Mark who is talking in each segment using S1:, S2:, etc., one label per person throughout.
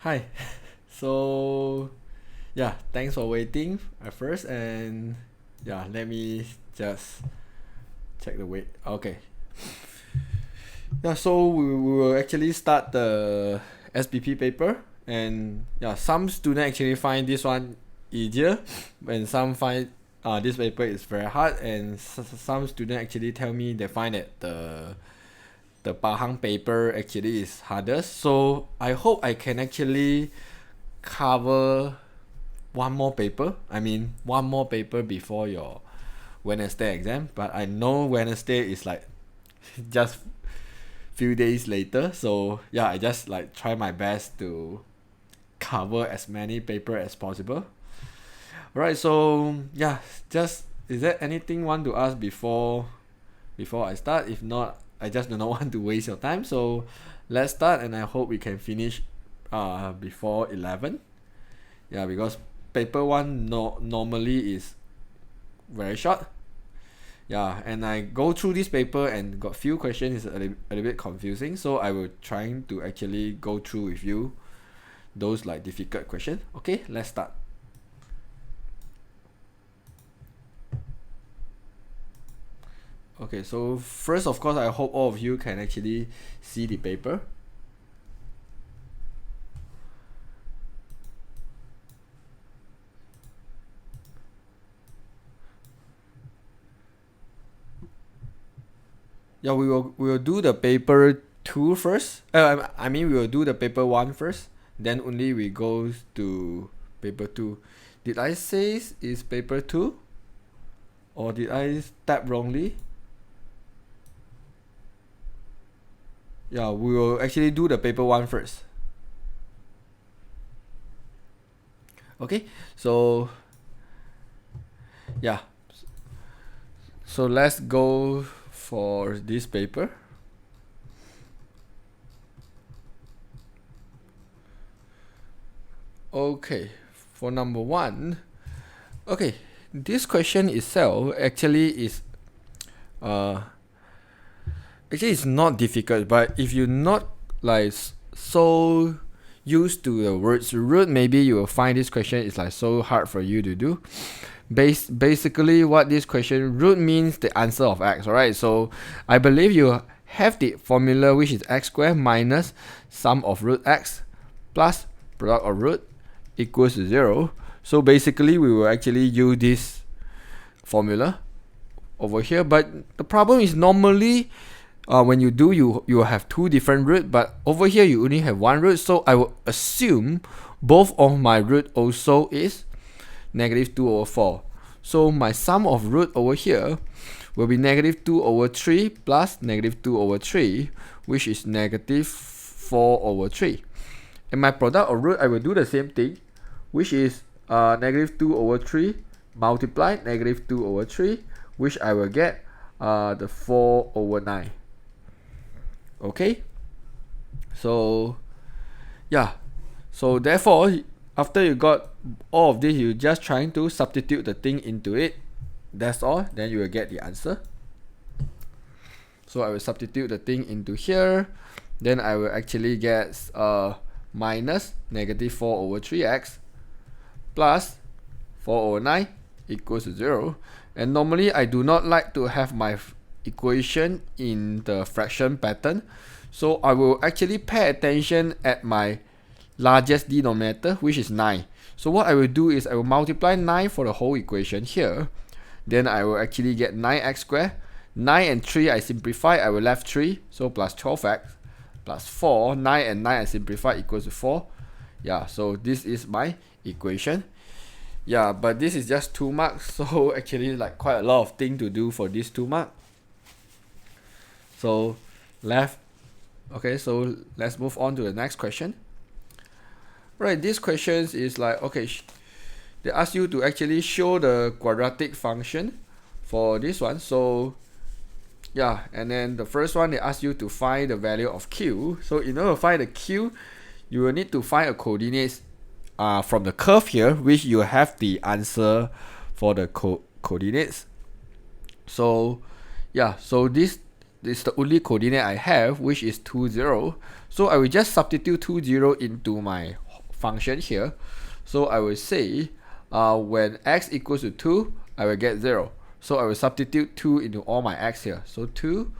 S1: Hi. So yeah, thanks for waiting at first, and yeah, let me just check the wait. Okay. Yeah, so we will actually start the SBP paper, and yeah, some students actually find this one easier, and some find this paper is very hard, and some students actually tell me they find that the Pahang paper actually is harder. So I hope I can actually cover one more paper. I mean, one more paper before your Wednesday exam. But I know Wednesday is like just few days later. So yeah, I just like try my best to cover as many paper as possible. Alright, so yeah, just is there anything want to ask before I start? If not, I just do not want to waste your time. So let's start, and I hope we can finish before 11. Yeah, because paper one normally is very short. Yeah, and I go through this paper and got few questions is a little bit confusing. So I will trying to actually go through with you those like difficult questions. Okay, let's start. Okay, so first, of course, I hope all of you can actually see the paper. Yeah, we will do the paper 2 first. I mean, we will do the paper 1 first. Then only we go to paper 2. Did I say is paper 2? Or did I type wrongly? Yeah, we will actually do the paper 1 first. Okay, so yeah. So let's go for this paper. Okay, for number 1. Okay, this question itself actually is actually it's not difficult, but if you're not like so used to the words root, maybe you will find this question is like so hard for you to do. Basically what this question root means the answer of x, alright? So I believe you have the formula, which is x squared minus sum of root x plus product of root equals to 0. So basically we will actually use this formula over here, but the problem is normally when you do, you have two different root, but over here you only have one root. So I will assume both of my root also is negative 2 over 4. So my sum of root over here will be negative 2 over 3 plus negative 2 over 3, which is negative 4 over 3. And my product of root, I will do the same thing, which is negative 2 over 3 multiply negative 2 over 3, which I will get the 4 over 9. Okay, so yeah, so therefore after you got all of this, you just trying to substitute the thing into it. That's all. Then you will get the answer. So I will substitute the thing into here. Then I will actually get minus negative 4 over 3x plus 4 over 9 equals to 0. And normally I do not like to have my equation in the fraction pattern. So I will actually pay attention at my largest denominator, which is 9. So what I will do is I will multiply 9 for the whole equation here. Then I will actually get 9x squared. 9 and 3 I simplify, I will left 3. So plus 12x plus 4. 9 and 9 I simplify equals to 4. Yeah, so this is my equation. Yeah, but this is just 2 marks. So actually like quite a lot of thing to do for this 2 mark. So left. Okay, so let's move on to the next question. Right, this question is like, okay, they ask you to actually show the quadratic function for this one. So yeah, and then the first one, they ask you to find the value of q. So in order to find the q, you will need to find a coordinates from the curve here, which you have the answer for the coordinates. So yeah, so this is the only coordinate I have, which is 2, 0. So I will just substitute 2, 0 into my function here. So I will say when x equals to 2, I will get 0. So I will substitute 2 into all my x here. So 2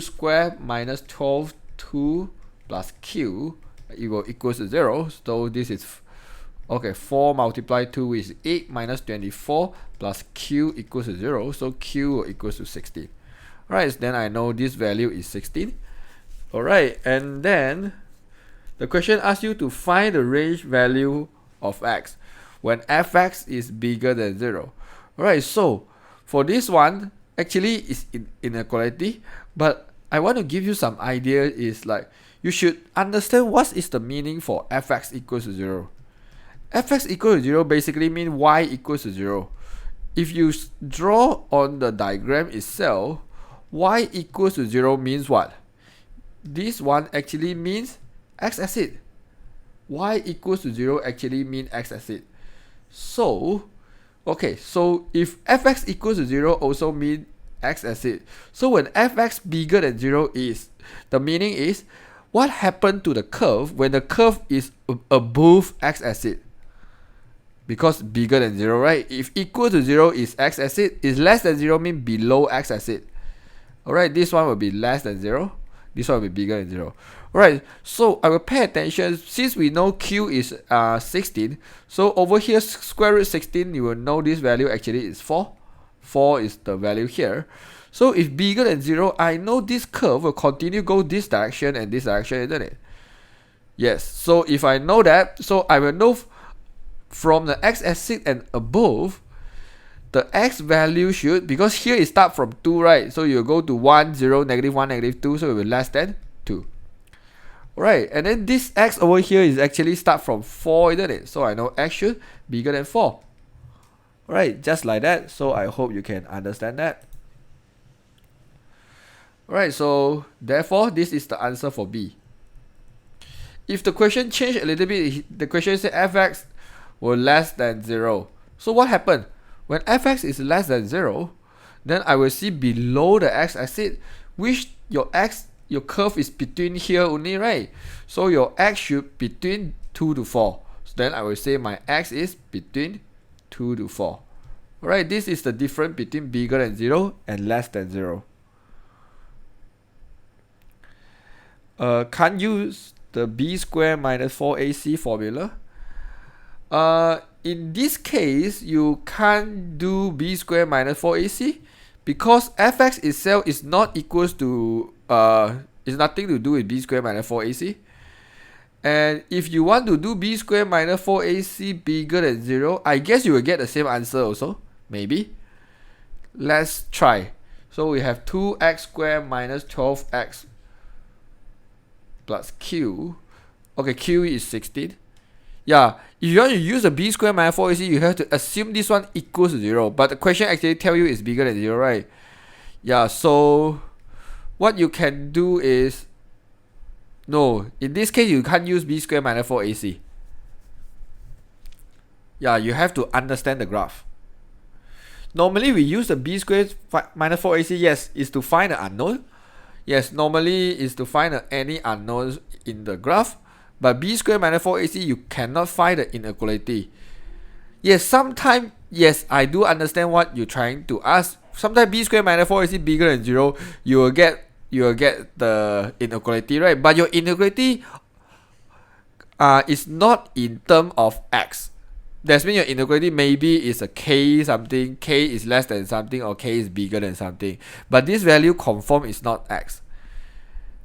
S1: squared minus 12 2 plus q equals to 0. So this is okay, 4 multiplied 2 is 8 minus 24 plus q equals to 0. So q equals to 16. Alright, then I know this value is 16. Alright, and then the question asks you to find the range value of x when fx is bigger than 0. Alright, so for this one, actually it's inequality, but I want to give you some idea is like you should understand what is the meaning for fx equals to 0. Fx equals to 0 basically means y equals to 0. If you draw on the diagram itself, y equals to 0 means what? This one actually means x-axis. Y equals to 0 actually means x-axis. So, okay, so if fx equals to 0 also means x-axis. So when fx bigger than 0 is, the meaning is, what happened to the curve when the curve is above x-axis? Because bigger than 0, right? If equal to 0 is x-axis, is less than 0 means below x-axis. Alright, this one will be less than 0. This one will be bigger than 0. Alright, so I will pay attention. Since we know q is 16, so over here square root 16, you will know this value actually is 4. 4 is the value here. So if bigger than 0, I know this curve will continue go this direction and this direction, isn't it? Yes, so if I know that, so I will know from the x-axis and above, the x value should, because here it start from 2, right? So you go to 1, 0, negative 1, negative 2, so it will be less than 2. Right, and then this x over here is actually start from 4, isn't it? So I know x should be bigger than 4. Right, just like that. So I hope you can understand that. Right, so therefore this is the answer for B. If the question changed a little bit, the question said fx were less than 0. So what happened? When fx is less than 0, then I will see below the x-axis, which your curve is between here only, right? So your x should between 2 to 4. So then I will say my x is between 2 to 4. Alright, this is the difference between bigger than 0 and less than 0. Can't use the b squared minus 4ac formula. In this case, you can't do b squared minus 4ac because fx itself is not equals to is nothing to do with b squared minus 4ac. And if you want to do b squared minus 4ac bigger than 0, I guess you will get the same answer also. Maybe. Let's try. So we have 2x squared minus 12x plus q. Okay, q is 16. Yeah, if you want to use the b squared minus 4ac, you have to assume this one equals to 0. But the question actually tell you it's bigger than 0, right? Yeah, so what you can do is, no, in this case you can't use b squared minus 4ac. Yeah, you have to understand the graph. Normally we use the b squared minus 4ac, yes, is to find the unknown. Yes, normally is to find any unknowns in the graph. But b squared minus 4ac, you cannot find the inequality. Yes, sometimes, yes, I do understand what you're trying to ask. Sometimes b squared minus 4ac bigger than 0, you will get the inequality, right? But your inequality is not in terms of x. That means your inequality maybe is a k something, k is less than something, or k is bigger than something. But this value confirm is not x.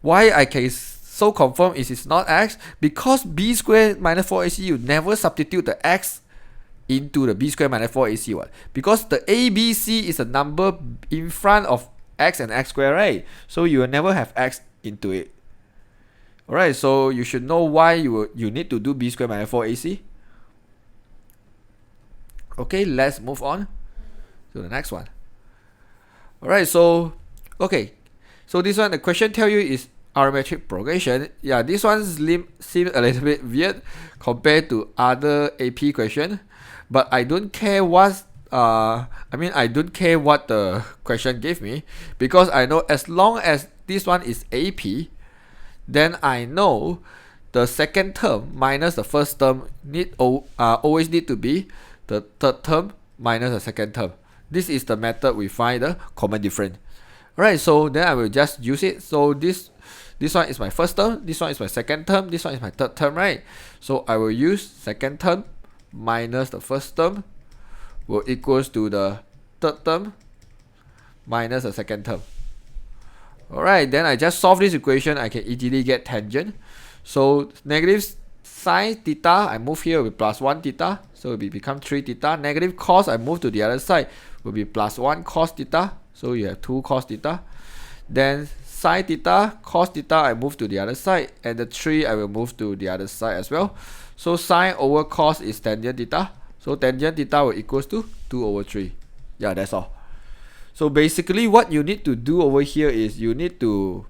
S1: Why I can so confirm it's not x? Because b squared minus 4ac, you never substitute the x into the b squared minus 4ac. What? Because the abc is a number in front of x and x squared, right? So you will never have x into it. Alright, so you should know why you need to do b squared minus 4ac. Okay, let's move on to the next one. Alright, so okay, so this one, the question tell you is arithmetic progression. Yeah, this one seems a little bit weird compared to other AP question, but I don't care what I don't care what the question gave me, because I know as long as this one is AP, then I know the second term minus the first term always need to be the third term minus the second term. This is the method we find the common difference. Alright, so then I will just use it. So this one is my first term, this one is my second term, this one is my third term, right? So I will use second term minus the first term will equals to the third term minus the second term. Alright, then I just solve this equation. I can easily get tangent. So negative sine theta, I move here with plus 1 theta, so it will become 3 theta. Negative cos, I move to the other side, will be plus 1 cos theta, so you have 2 cos theta. Then sine theta, cos theta, I move to the other side, and the 3 I will move to the other side as well. So sine over cos is tangent theta, so tangent theta will equals to 2 over 3. Yeah, that's all. So basically what you need to do over here is you need to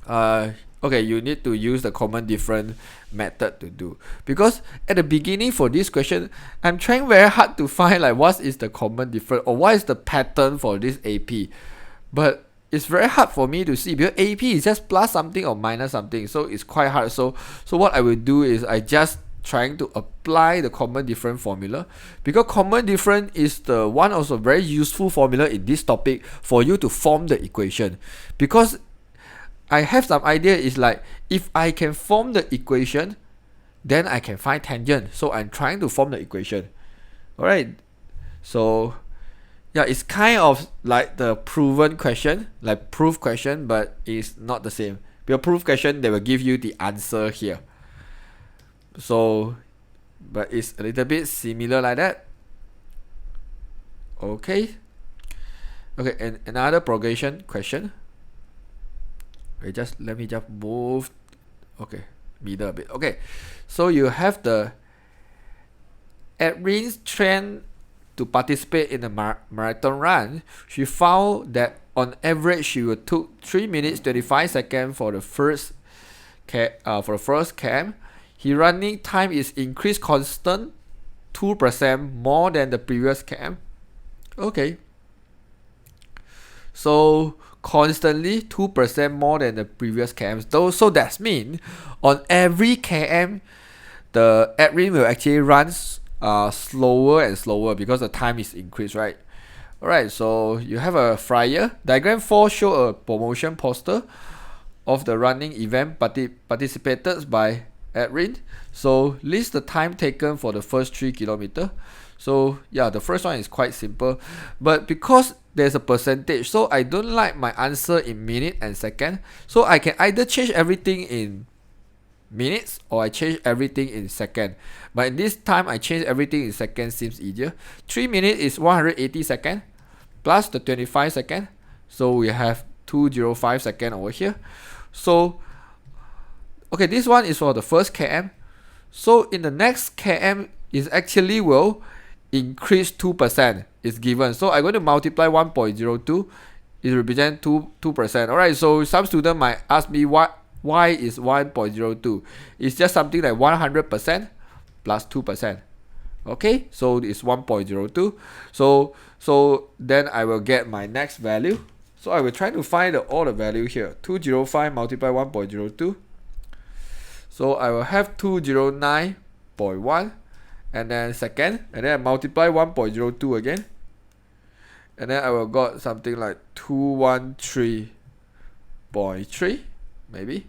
S1: you need to use the common difference method to do, because at the beginning for this question I'm trying very hard to find like what is the common difference or what is the pattern for this AP, but it's very hard for me to see because AP is just plus something or minus something, so it's quite hard. So what I will do is I just trying to apply the common difference formula, because common difference is the one also very useful formula in this topic for you to form the equation. Because I have some idea is like if I can form the equation, then I can find tangent. So I'm trying to form the equation. Alright, so yeah, it's kind of like the proven question, like proof question, but it's not the same. Because proof question, they will give you the answer here. So, but it's a little bit similar like that. Okay, and another progression question. Let me just move. Okay, middle a bit. Okay, so you have the Adrian's trend to participate in a marathon run. She found that on average she would took 3 minutes 25 seconds for the first km. His running time is increased constant 2% more than the previous km. Okay, so constantly 2% more than the previous km. So that means on every km the Adrian will actually run slower and slower because the time is increased, right? Alright, so you have a flyer. Diagram 4 show a promotion poster of the running event participated by Adrian. So list the time taken for the first 3 kilometers. So yeah, the first one is quite simple, but because there's a percentage, so I don't like my answer in minute and second. So I can either change everything in minutes or I change everything in second. But in this time I change everything in second seems easier. 3 minutes is 180 seconds plus the 25 seconds. So we have 205 seconds over here. So okay, this one is for the first km. So in the next km is actually will increase 2% is given. So I'm going to multiply 1.02. It represents 2%. Alright, so some student might ask me why is 1.02? It's just something like 100% plus 2%. Okay, so it's 1.02. So then I will get my next value. So I will try to find all the value here. 205 multiply 1.02. So I will have 209.1, and then second, and then I multiply 1.02 again, and then I will got something like 213.3 maybe.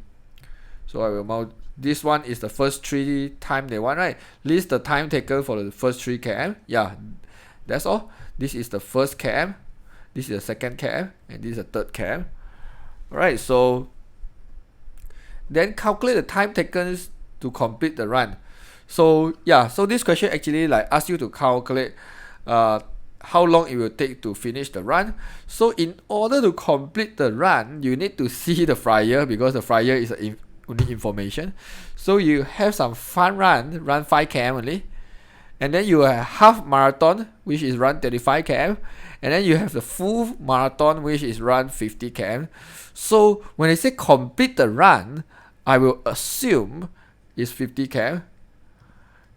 S1: So I will this one is the first 3 time they want, right? List the time taken for the first 3 km. Yeah, that's all. This is the first km, this is the second km, and this is the third km. Alright, so then calculate the time taken to complete the run. So yeah, so this question actually like asks you to calculate how long it will take to finish the run. So in order to complete the run, you need to see the flyer, because the flyer is only information. So you have some fun run 5 km only, and then you have half marathon, which is run 35 km, and then you have the full marathon, which is run 50 km. So when I say complete the run, I will assume it's 50 km.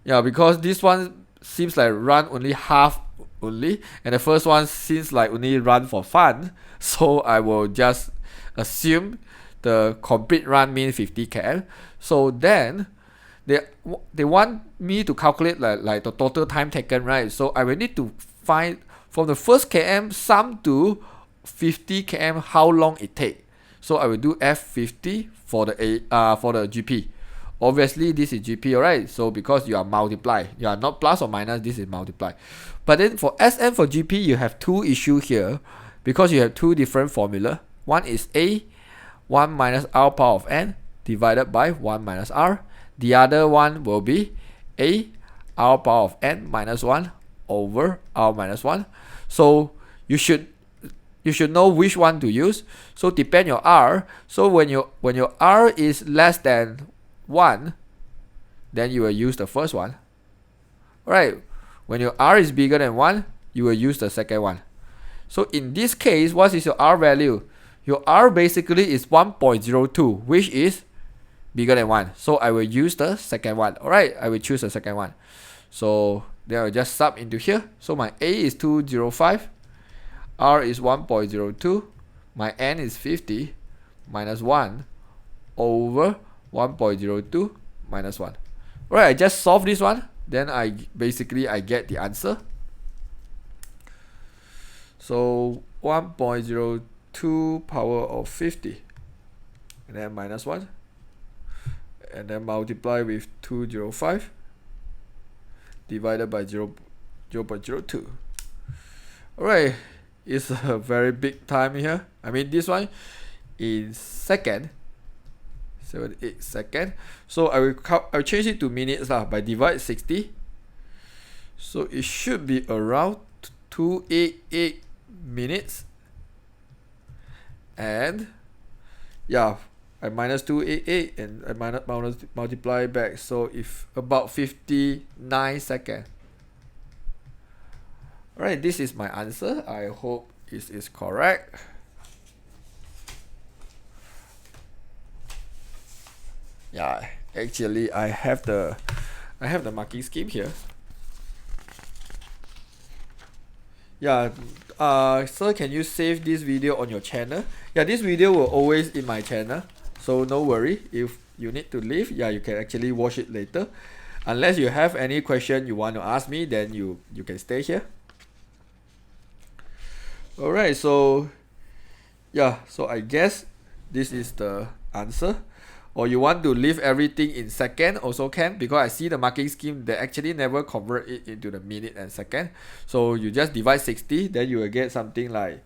S1: Yeah, because this one seems like run only half only, and the first one seems like only run for fun. So I will just assume the complete run means 50 km. So then they want me to calculate like the total time taken, right? So I will need to find from the first km sum to 50 km how long it take. So I will do F50 for the GP. Obviously this is GP, alright? So because you are multiply, you are not plus or minus, this is multiply. But then for SM for GP, you have two issues here because you have two different formula. One is A 1 minus R power of n divided by 1 minus R. The other one will be A R power of n minus 1 over R minus 1. So you should know which one to use. So depend your R. So when your R is less than 1, then you will use the first one. Alright, when your R is bigger than 1, you will use the second one. So in this case, what is your R value? Your R basically is 1.02, which is bigger than 1. So I will use the second one. Alright, I will choose the second one. So then I'll just sub into here. So my A is 205, R is 1.02, my N is 50, minus 1 over 1.02 minus 1. Alright, I just solve this one. Then I get the answer. So 1.02 power of 50. And then minus 1. And then multiply with 205 divided by 0.02. Alright, it's a very big time here. I mean this one in second. 78 seconds. So I will change it to minutes by divide 60. So it should be around 288 minutes. And yeah, I minus 288 and I multiply back. So if about 59 seconds. Alright, this is my answer. I hope it is correct. Yeah, actually I have the marking scheme here. Yeah, sir, can you save this video on your channel? Yeah, this video will always in my channel, so no worry. If you need to leave, yeah, you can actually watch it later. Unless you have any question you want to ask me, then you can stay here. Alright, so yeah, so I guess this is the answer. Or you want to leave everything in second also can, because I see the marking scheme they actually never convert it into the minute and second. So you just divide 60, then you will get something like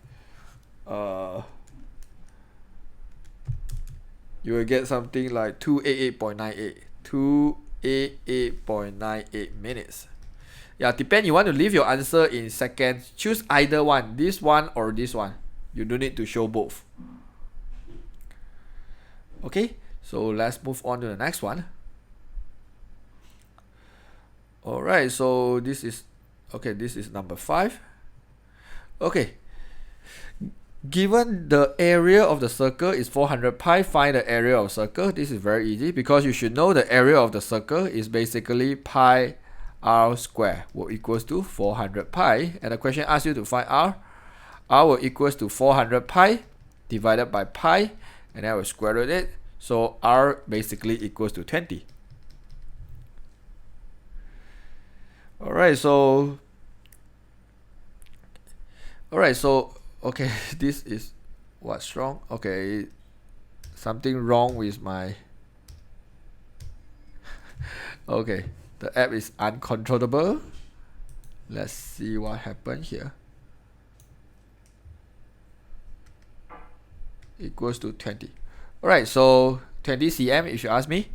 S1: 288.98 288.98 minutes. Yeah, depend you want to leave your answer in seconds, choose either one, this one or this one. You don't need to show both. Okay, so let's move on to the next one. Alright, so this is number 5. Okay, given the area of the circle is 400 pi, find the area of circle. This is very easy because you should know the area of the circle is basically pi r square will equals to 400 pi, and the question asks you to find r. R will equals to 400 pi divided by pi, and I will square root it. So r basically equals to 20. Alright, so okay, this is what's wrong. Okay, something wrong with my okay, the app is uncontrollable. Let's see what happened here. Equals to 20. Alright, so 20 cm if you ask me.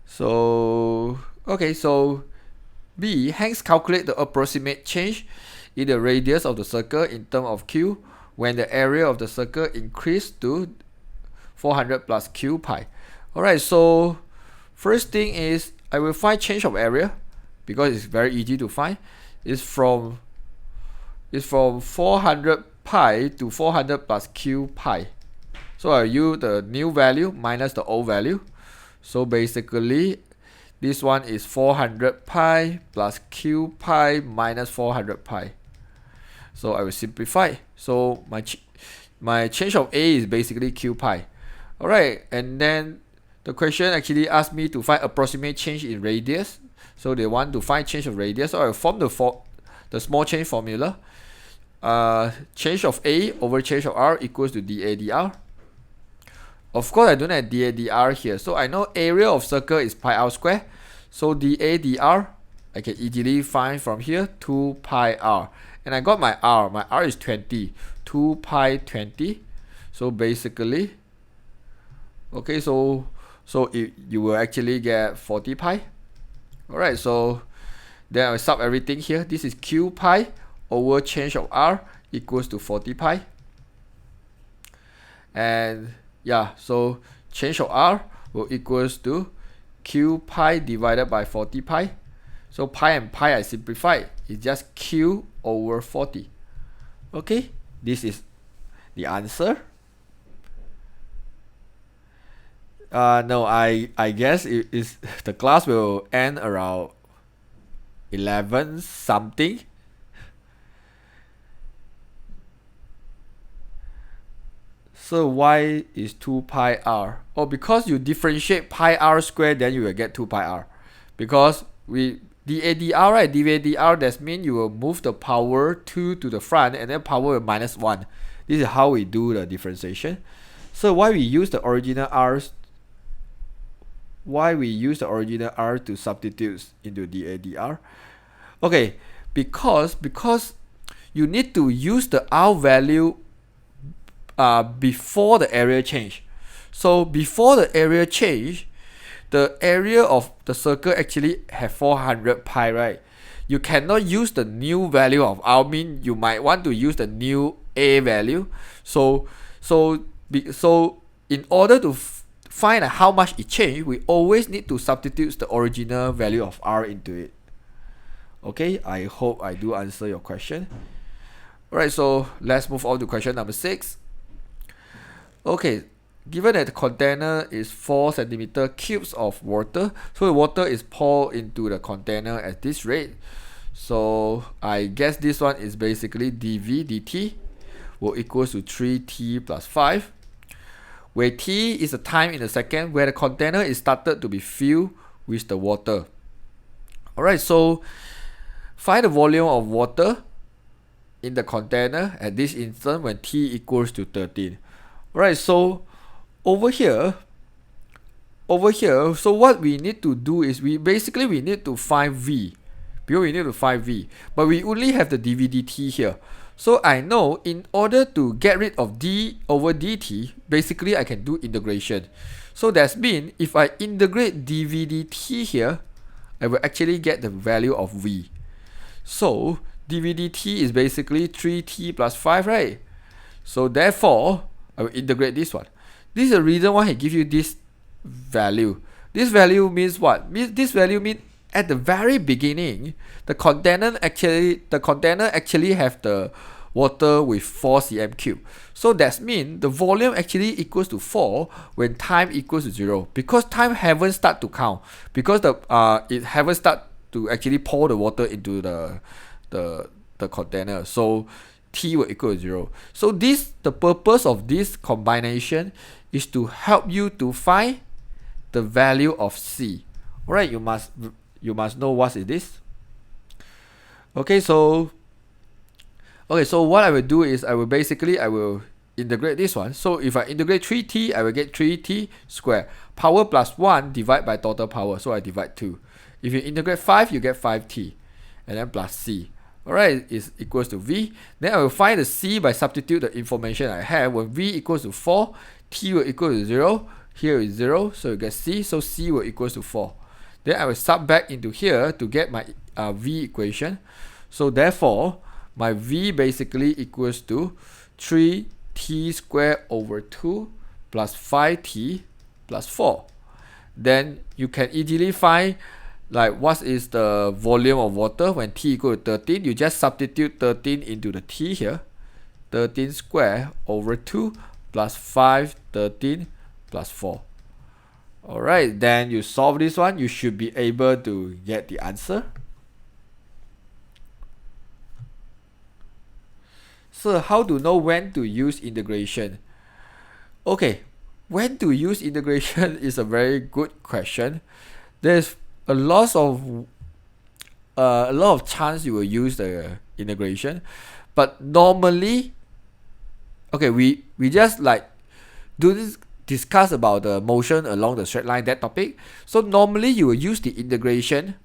S1: So okay, so B, hence calculate the approximate change in the radius of the circle in terms of Q when the area of the circle increased to 400 plus Q pi. Alright, so first thing is I will find change of area because it's very easy to find. It's from 400 pi to 400 plus Q pi. So I use the new value minus the old value. So basically this one is 400 pi plus Q pi minus 400 pi. So I will simplify. So my change of A is basically Q pi. Alright, and then the question actually asked me to find approximate change in radius. So they want to find change of radius. So I form the small change formula. Change of A over change of R equals to dA dr. Of course, I don't have dA dr here. So I know area of circle is pi r square. So dA dr, I can easily find from here 2 pi r. And I got my R. My R is 20. 2 pi 20. So basically, okay, so you will actually get 40 pi. Alright, so then I sub everything here. This is Q pi over change of R equals to 40 pi. And yeah, so change of R will equals to Q pi divided by 40 pi. So pi and pi I simplify. It's just Q over 40. Okay, this is the answer. No, I guess it is the class will end around 11 something. So why is 2 pi r? Oh, because you differentiate pi r squared, then you will get 2 pi r. Because we dA dr, right? dA dr, that means you will move the power 2 to the front and then power will minus 1. This is how we do the differentiation. So why we use the original r's? Why we use the original r to substitute into dA dr? Okay, because you need to use the r value before the area change. So before the area change, the area of the circle actually have 400 pi, right? You cannot use the new value of r. Mean you might want to use the new a value. So in order to find out how much it changed, we always need to substitute the original value of r into it. Okay, I hope I do answer your question. Alright, so let's move on to question number 6. Okay, given that the container is 4 centimeter cubes of water, so the water is poured into the container at this rate. So I guess this one is basically dV dt will equals to 3t plus 5, where t is the time in a second where the container is started to be filled with the water. Alright, so find the volume of water in the container at this instant when t equals to 13. Alright, so over here, so what we need to do is we need to find V. Because we need to find V. But we only have the dV dt here. So I know in order to get rid of d over dt, basically I can do integration. So that means if I integrate dV dt here, I will actually get the value of V. So dV dt is basically 3t plus 5, right? So therefore, I will integrate this one. This is the reason why I give you this value. This value means what? This value means at the very beginning, the container actually have the water with 4 cm cube. So that means the volume actually equals to 4 when time equals to 0. Because time haven't start to count. Because it haven't start to actually pour the water into the container. So t will equal to 0. So the purpose of this combination is to help you to find the value of C. Alright, you must know what is this. Okay, so what I will do is I will integrate this one. So if I integrate 3t, I will get 3t squared. Power plus 1 divided by total power. So I divide 2. If you integrate 5, you get 5t. And then plus c. Alright, is equals to v. Then I will find the c by substitute the information I have. When v equals to 4, t will equal to 0. Here is 0, so you get c. So c will equals to 4. Then I will sub back into here to get my v equation. So therefore, my v basically equals to 3t squared over 2 plus 5t plus 4. Then you can easily find like what is the volume of water when t equal to 13. You just substitute 13 into the t here. 13 squared over 2 plus 5, 13 plus 4. Alright, then you solve this one, you should be able to get the answer. So how to know when to use integration? Okay, when to use integration is a very good question. There's a lot of chance you will use the integration, but normally, okay, we just like discuss about the motion along the straight line, that topic. So normally you will use the integration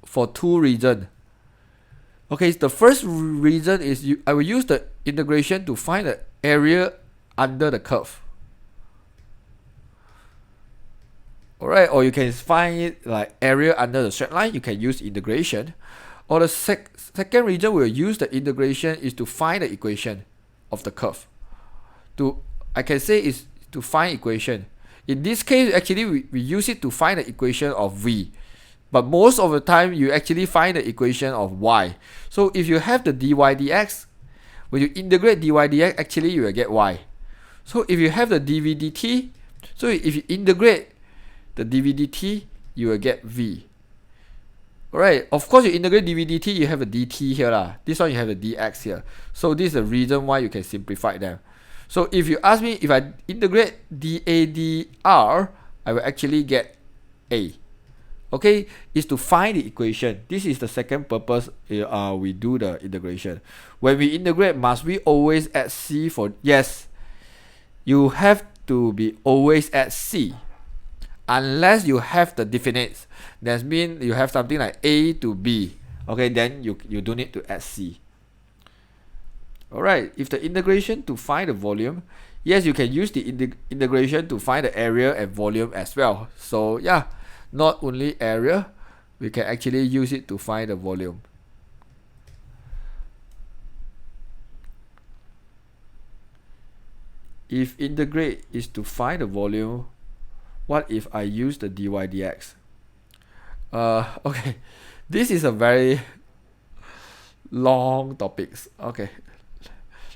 S1: for two reasons. Okay, the first reason is I will use the integration to find the area under the curve. Alright, or you can find it like area under the straight line, you can use integration. Or the second reason we'll use the integration is to find the equation of the curve. I can say is to find equation. In this case, actually we use it to find the equation of v. But most of the time, you actually find the equation of y. So if you have the dy dx, when you integrate dy dx, actually you will get y. So if you have the dv dt, so if you integrate the dv dt, you will get v. Alright, of course you integrate dv dt, you have a dt here lah. This one you have the dx here. So this is the reason why you can simplify them. So if you ask me if I integrate dr, I will actually get a. Okay, is to find the equation. This is the second purpose we do the integration. When we integrate, must we always add c for? Yes, you have to be always at c, unless you have the definites. That means you have something like a to b. Okay, then you don't need to add c. Alright, if the integration to find the volume, yes, you can use the integration to find the area and volume as well. So yeah, not only area, we can actually use it to find the volume. If integrate is to find the volume, what if I use the dy dx? Okay, this is a very long topics. Okay,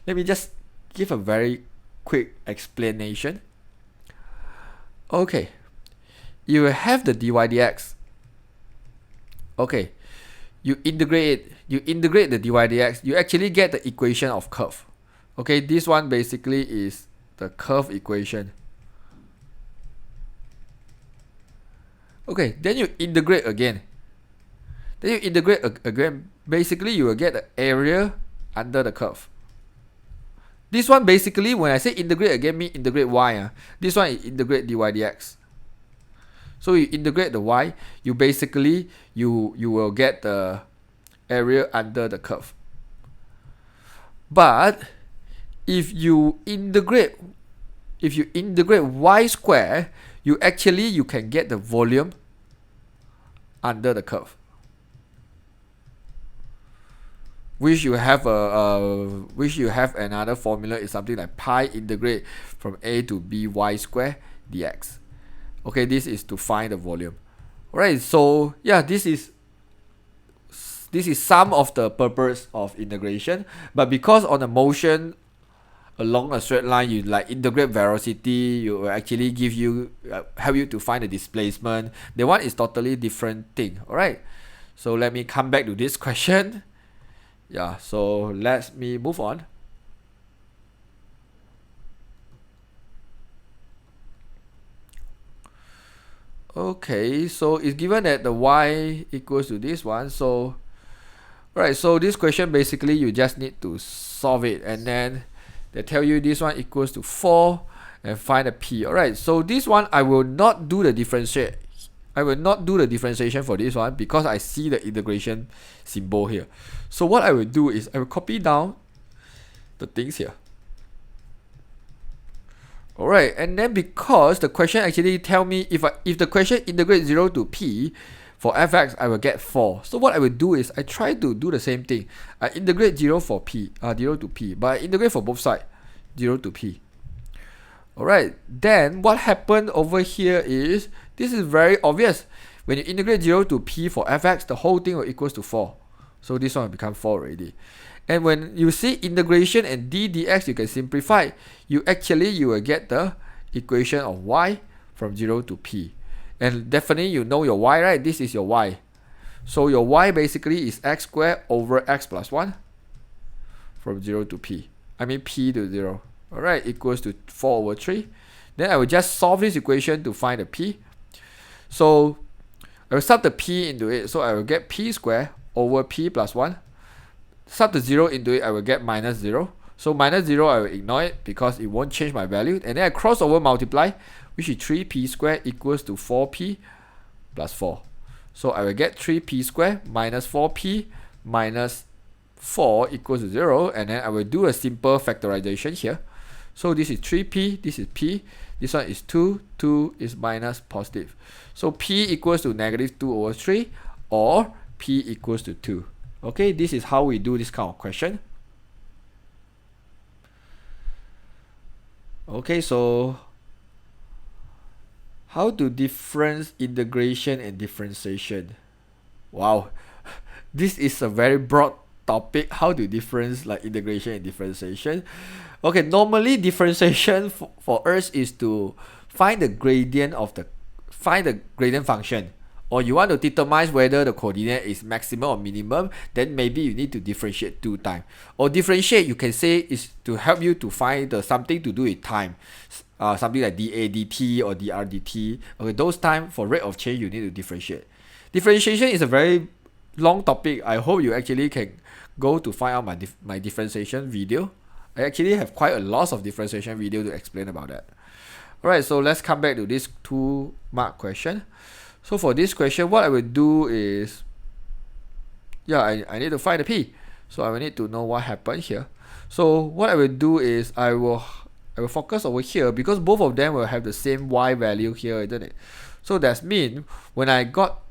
S1: let me just give a very quick explanation. Okay, you have the dy dx. Okay, you integrate the dy dx, you actually get the equation of curve. Okay, this one basically is the curve equation. Okay, then you integrate again. Basically you will get the area under the curve. This one basically, when I say integrate again, mean integrate y. This one is integrate dy dx. So you integrate the y, you basically you will get the area under the curve. But if you integrate y square, you can get the volume under the curve, which you have another formula is something like pi integrate from a to b y square dx. Okay, this is to find the volume. Alright, so yeah, this is some of the purpose of integration. But because on the motion along a straight line, you like integrate velocity, you will actually give you help you to find the displacement. The one is totally different thing. Alright, so let me come back to this question. Yeah, so let me move on. Okay, so it's given that the y equals to this one. So right, so this question basically you just need to solve it, and then they tell you this one equals to 4 and find the p. Alright, so this one I will not do the differentiation for this one because I see the integration symbol here. So what I will do is I will copy down the things here. Alright, and then because the question actually tell me if the question integrates 0 to p for fx, I will get 4. So what I will do is I try to do the same thing. I integrate 0 to p, but I integrate for both sides, 0 to p. Alright, then what happened over here is, this is very obvious. When you integrate 0 to p for fx, the whole thing will equals to 4. So this one will become 4 already. And when you see integration and d dx, you can simplify. You will get the equation of y from 0 to p. And definitely you know your y, right? This is your y. So your y basically is x squared over x plus 1 from 0 to p. I mean p to 0. Alright, equals to 4 over 3. Then I will just solve this equation to find the p. So I will sub the p into it. So I will get p squared over p plus 1. Sub the 0 into it, I will get minus 0. So minus 0, I will ignore it because it won't change my value. And then I cross over multiply, which is 3p squared equals to 4p plus 4. So I will get 3p squared minus 4p minus 4 equals to 0. And then I will do a simple factorization here. So this is 3p, this is p, this one is 2, 2 is minus positive. So p equals to negative 2 over 3 or p equals to 2. Okay, this is how we do this kind of question. Okay, so how to difference integration and differentiation? Wow, this is a very broad topic. How to difference like integration and differentiation? Okay, normally differentiation for us is to find the gradient function, or you want to determine whether the coordinate is maximum or minimum. Then maybe you need to differentiate 2 times. Or differentiate, you can say, is to help you to find something to do with time, something like dA dt or dr dt. Okay, those time for rate of change you need to differentiate. Differentiation is a very long topic. I hope you actually can go to find out my differentiation video. I actually have quite a lot of differentiation video to explain about that. Alright, so let's come back to this 2-mark question. So for this question, what I will do is, I need to find the p. So I will need to know what happened here. So what I will do is I will focus over here because both of them will have the same y value here, isn't it? So that means when I got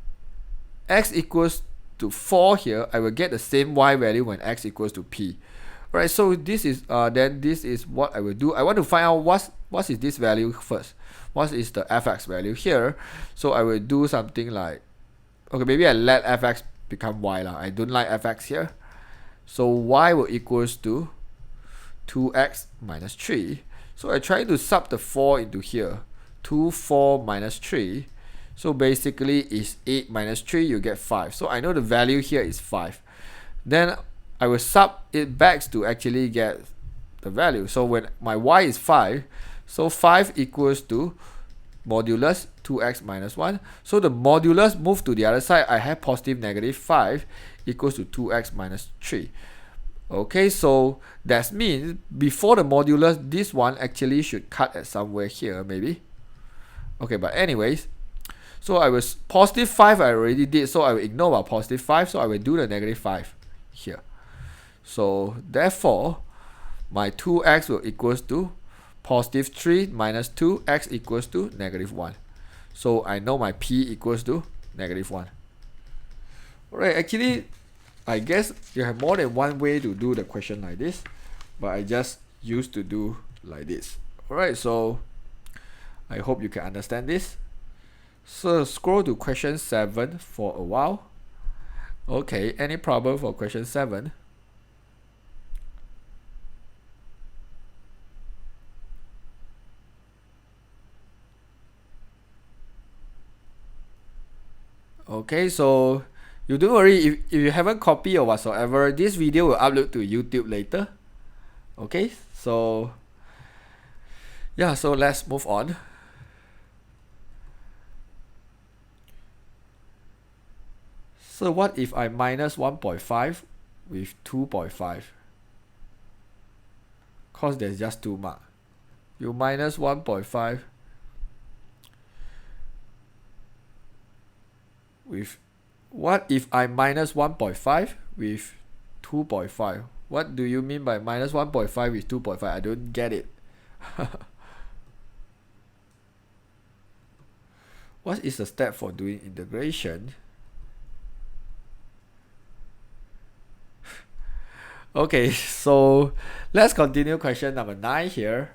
S1: x equals to 4 here, I will get the same y value when x equals to p. Right, so this is then this is what I will do. I want to find out what is this value first. What is the fx value here? So I will do something like, okay, maybe I let fx become y lah. I don't like fx here. So y will equals to 2x minus 3. So I try to sub the 4 into here. 2, 4 minus 3. So basically is 8 minus 3, you get 5. So I know the value here is 5. Then I will sub it back to actually get the value. So when my y is 5, so 5 equals to modulus 2x minus 1. So the modulus move to the other side. I have positive negative 5 equals to 2x minus 3. Okay, so that means before the modulus, this one actually should cut at somewhere here, maybe. Okay, but anyways, so I was positive 5 I already did, so I will ignore about positive 5, so I will do the negative 5 here. So therefore, my 2x will equals to positive 3 minus 2, x equals to negative 1. So I know my p equals to negative 1. Alright, actually, I guess you have more than one way to do the question like this, but I just used to do like this. Alright, so I hope you can understand this. So scroll to question 7 for a while. Okay, any problem for question 7? Okay, so you don't worry if you haven't copied or whatsoever, this video will upload to YouTube later. Okay, so yeah, so let's move on. So what if I minus 1.5 with 2.5? Cause there's just 2 marks. You minus 1.5 with, what if I minus 1.5 with 2.5? What do you mean by minus 1.5 with 2.5? I don't get it. What is the step for doing integration? Okay, so let's continue question number 9 here.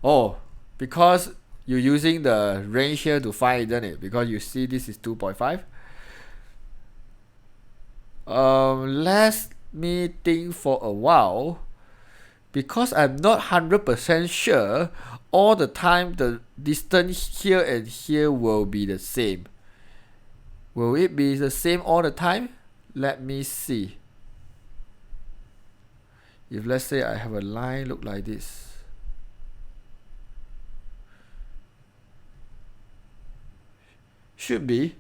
S1: Oh, because you're using the range here to find, isn't it? Because you see this is 2.5. Let me think for a while. Because I'm not 100% sure all the time the distance here and here will be the same. Will it be the same all the time? Let me see. If let's say I have a line look like this, should be,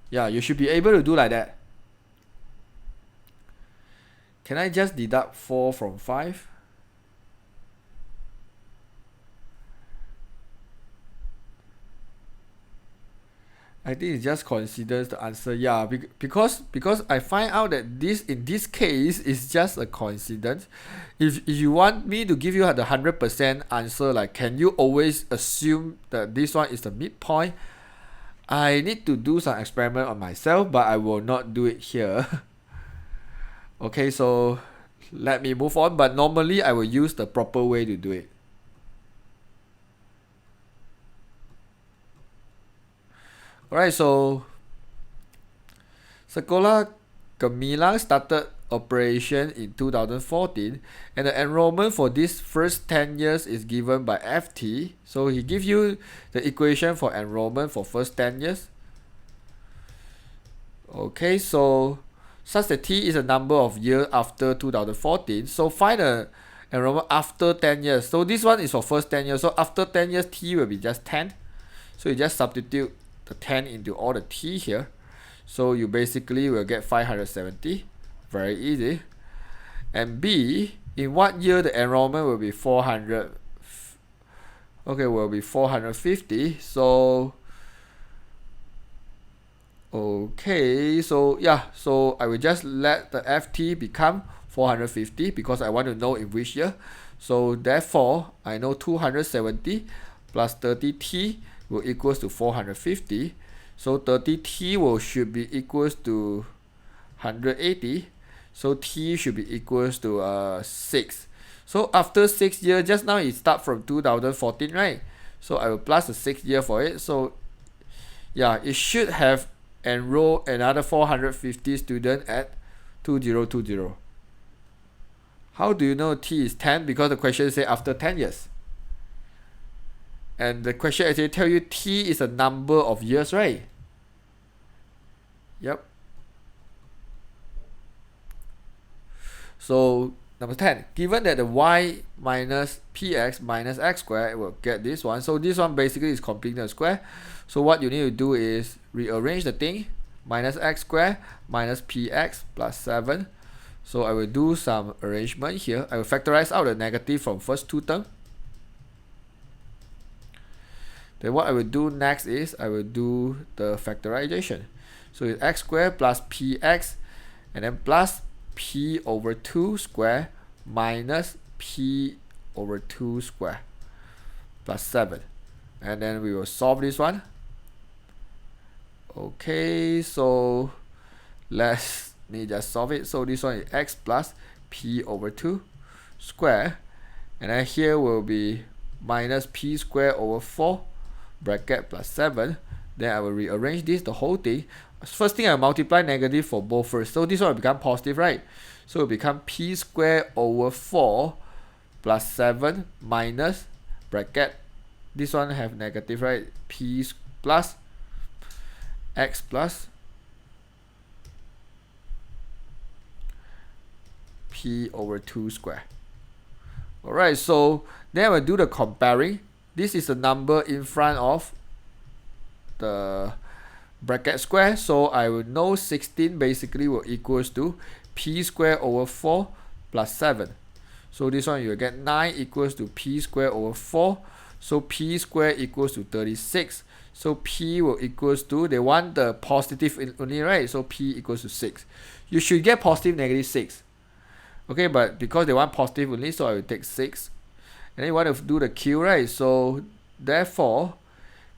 S1: yeah, you should be able to do like that. Can I just deduct 4 from 5? I think it just considers the answer. Yeah, because I find out that this in this case is just a coincidence. If you want me to give you the 100% answer, like can you always assume that this one is the midpoint? I need to do some experiment on myself, but I will not do it here. Okay, so let me move on. But normally I will use the proper way to do it. Alright, so Sekolah Gemilang started operation in 2014, and the enrollment for this first 10 years is given by FT. So he gives you the equation for enrollment for first 10 years. Okay, so such that T is a number of years after 2014. So find the enrollment after 10 years. So this one is for first 10 years. So after 10 years, T will be just 10. So you just substitute the 10 into all the T here. So you basically will get 570. Very easy. And B, in what year the enrollment will be 400? Okay, will be 450. So okay, so yeah, so I will just let the FT become 450 because I want to know in which year. So therefore, I know 270 plus 30T will equals to 450. So 30T should be equals to 180. So T should be equals to 6. So after 6 years, just now it start from 2014, right? So I will plus the 6 year for it. So yeah, it should have enrolled another 450 students at 2020. How do you know T is 10? Because the question says after 10 years. And the question actually tell you T is a number of years, right? Yep. So number 10, given that the y minus px minus x squared will get this one. So this one basically is completing the square. So what you need to do is rearrange the thing. Minus x squared minus px plus 7. So I will do some arrangement here. I will factorize out the negative from first two terms. Then what I will do next is I will do the factorization. So it's x squared plus px and then plus p over 2 square minus p over 2 square plus 7. And then we will solve this one. Okay, so let me just solve it. So this one is x plus p over 2 square. And then here will be minus p square over 4 bracket plus 7. Then I will rearrange this, the whole thing. First thing I multiply negative for both first. So this one will become positive, right? So it will become p square over 4 plus 7 minus bracket. This one have negative, right? P plus x plus p over 2 square. Alright, so then I will do the comparing. This is the number in front of the bracket square, so I will know 16 basically will equals to p square over 4 plus 7. So this one you will get 9 equals to p square over 4. So p square equals to 36. So p will equals to, they want the positive only, right? So p equals to 6. You should get positive negative 6. Okay, but because they want positive only, so I will take 6. And then you want to do the q, right? So therefore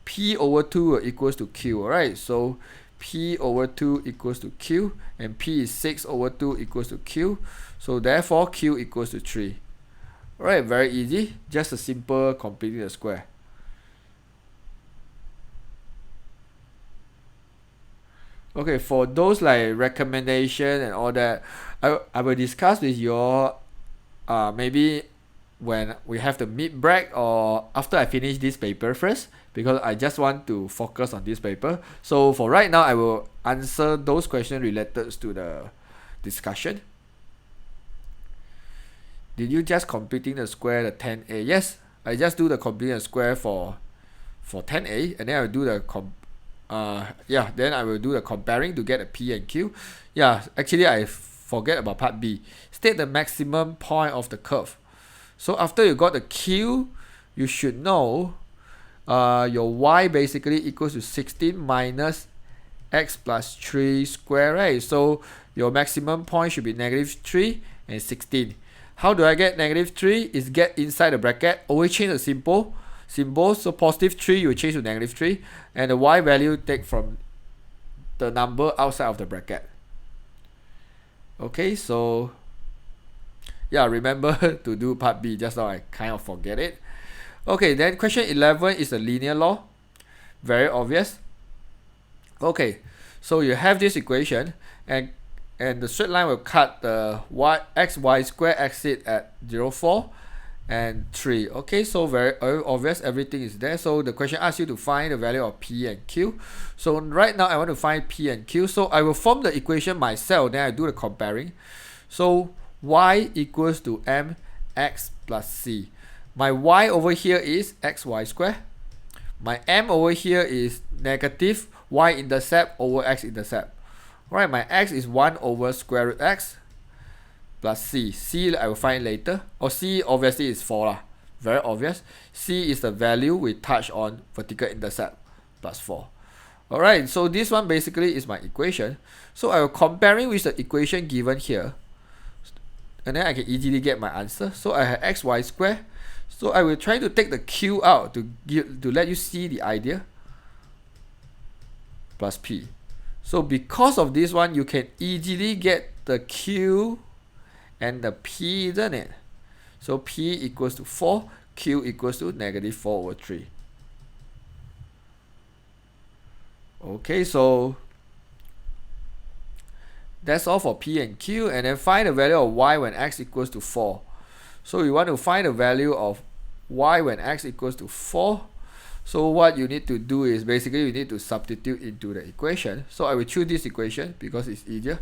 S1: p over 2 equals to q, alright? So p over 2 equals to q, and p is 6 over 2 equals to q. So therefore q equals to 3. Alright, very easy. Just a simple completing the square. Okay, for those like recommendation and all that, I will discuss with you all maybe when we have the mid break or after I finish this paper first, because I just want to focus on this paper. So for right now, I will answer those questions related to the discussion. Did you just completing the square the 10a? Yes, I just do the completing the square for 10a, and then I will do the then I will do the comparing to get a P and Q. Yeah, actually I forget about part B. State the maximum point of the curve. So after you got the Q, you should know your Y basically equals to 16 minus x plus 3 square, right? So your maximum point should be -3 and 16. How do I get -3? Is get inside the bracket, always change the symbol. So +3 you will change to -3, and the Y value take from the number outside of the bracket. Okay, so yeah, remember to do part B. Just now I kind of forget it. Okay, then question 11 is a linear law. Very obvious. Okay, so you have this equation, and the straight line will cut the xy square exit at 0, 4 and 3. Okay, so very obvious, everything is there. So the question asks you to find the value of P and Q. So right now I want to find P and Q, so I will form the equation myself, then I do the comparing. So y equals to mx plus c. My y over here is xy square. My m over here is negative y-intercept over x-intercept. Alright, my x is 1 over square root x plus c. C I will find later. Or c obviously is 4 lah. Very obvious. C is the value we touch on vertical intercept plus 4. Alright, so this one basically is my equation. So I will comparing with the equation given here, and then I can easily get my answer. So I have xy square. So I will try to take the q out to let you see the idea, plus p. So because of this one, you can easily get the q and the p, isn't it? So p equals to 4, q equals to -4/3. Okay, so that's all for p and q, and then find the value of y when x equals to 4. So you want to find the value of y when x equals to 4. So what you need to do is basically you need to substitute into the equation. So I will choose this equation because it's easier.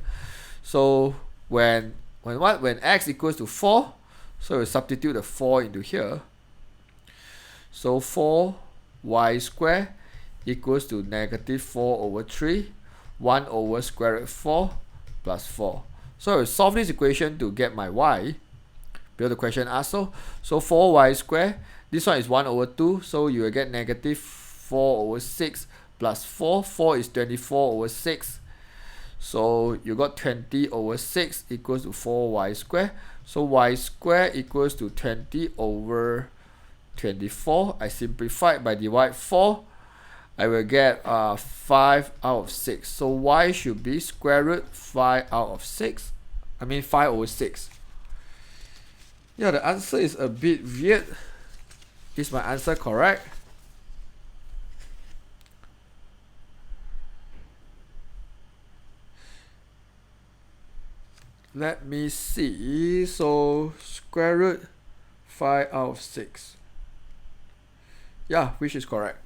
S1: So when x equals to 4, so we substitute the 4 into here. So 4y square equals to -4/3, 1 over square root 4 plus 4. So I will solve this equation to get my y. Build the question asks so. So 4y square, this one is 1/2, so you will get -4/6 plus 4. 4 is 24/6. So you got 20/6 equals to 4y square. So y square equals to 20/24. I simplified by divide 4. I will get 5/6. So y should be square root 5/6. I mean 5/6. Yeah, the answer is a bit weird. Is my answer correct? Let me see. So square root 5/6. Yeah, which is correct.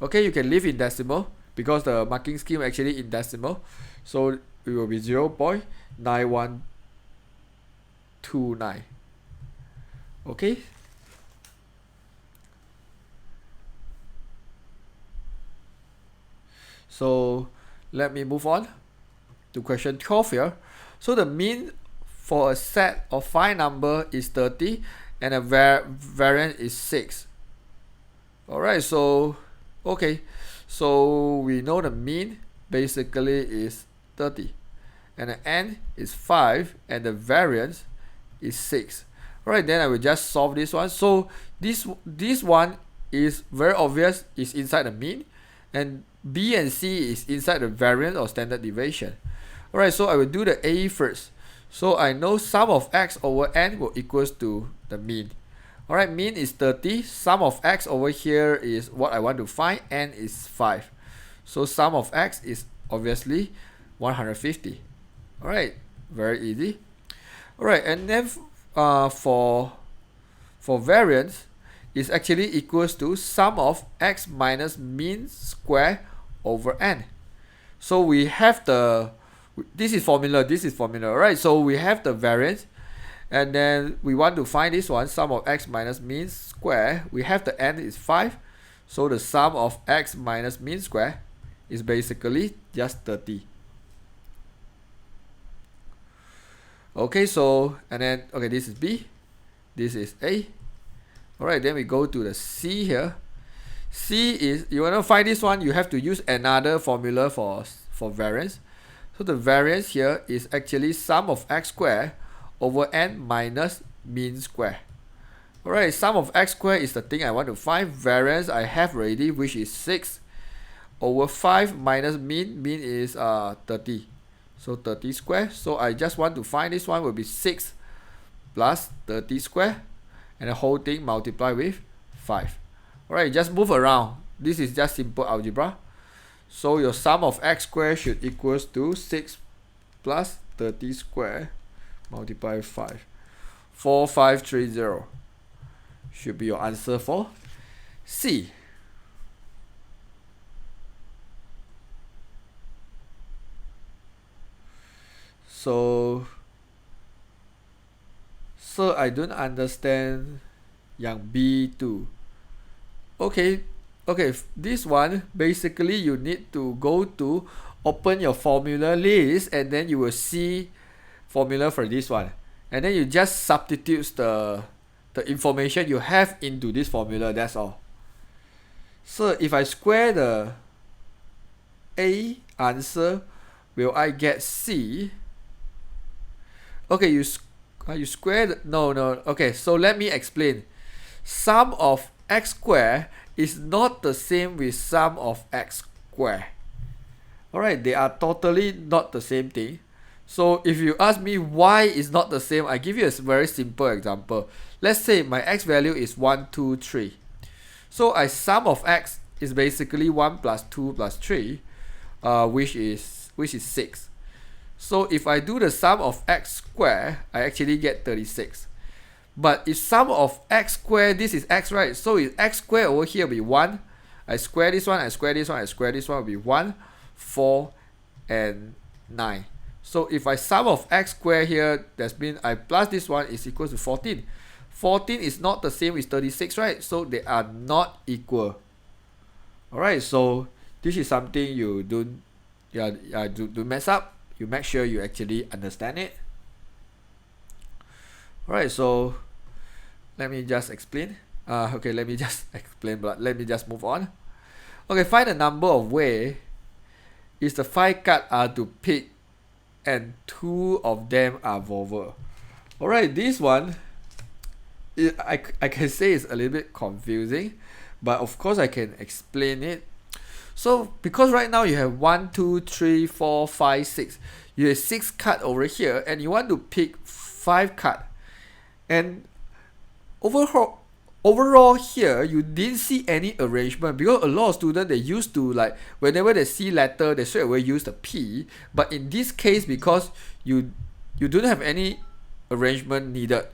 S1: Okay, you can leave in decimal because the marking scheme actually in decimal. So it will be 0.9129. Okay. So let me move on to question 12 here. So the mean for a set of 5 number is 30 and a variance is 6. Alright, so okay. So we know the mean basically is 30 and the n is 5 and the variance is 6. Alright, then I will just solve this one. So this one is very obvious, is inside the mean, and B and C is inside the variance or standard deviation. Alright, so I will do the A first. So I know sum of x over n will equals to the mean. Alright, mean is 30. Sum of x over here is what I want to find. N is 5. So sum of x is obviously 150. Alright, very easy. Alright, and then for variance is actually equals to sum of x minus mean square over n. So we have the this is formula, right? So we have the variance, And then we want to find this one, sum of x minus mean square. We have the n is 5. So the sum of x minus mean square is basically just 30. Okay, so, and then, okay, this is B. This is A. Alright, then we go to the C here. C is, you want to find this one, you have to use another formula for variance. So the variance here is actually sum of x squared over n minus mean square. Alright, sum of x squared is the thing I want to find. Variance I have already, which is 6 over 5 minus mean. Mean is 30. So 30 square. So I just want to find this one will be 6 plus 30 square. And the whole thing multiply with 5. Alright, just move around. This is just simple algebra. So your sum of x squared should equals to 6 plus 30 square multiply with 5. 4530 should be your answer for C. So I don't understand yang B2. Okay, this one basically you need to go to open your formula list and then you will see formula for this one, and then you just substitute the information you have into this formula. That's all. So if I square the A answer, will I get C? Okay, you square the, no. Okay, so let me explain. Sum of x squared is not the same with sum of x squared. Alright, they are totally not the same thing. So if you ask me why it's not the same, I give you a very simple example. Let's say my x value is 1, 2, 3. So I sum of x is basically 1 plus 2 plus 3, which is 6. So if I do the sum of x squared, I actually get 36. But if sum of x squared, this is x, right? So if x squared over here will be 1. I square this one, I square this one, I square this one will be 1, 4, and 9. So if I sum of x squared here, that means I plus this one is equal to 14. 14 is not the same with 36, right? So they are not equal. Alright, so this is something you don't mess up. You make sure you actually understand it. Alright, so let me just explain. Okay, let me just explain, but let me just move on. Okay, find the number of ways is the 5 cards are to pick and 2 of them are vowel. Alright, this one, I can say it's a little bit confusing, but of course I can explain it. So because right now you have 1, 2, 3, 4, 5, 6. You have 6 cards over here and you want to pick 5 cards. And overall here you didn't see any arrangement, because a lot of students, they used to, like, whenever they see letter they straight away use the P. But in this case, because you don't have any arrangement needed,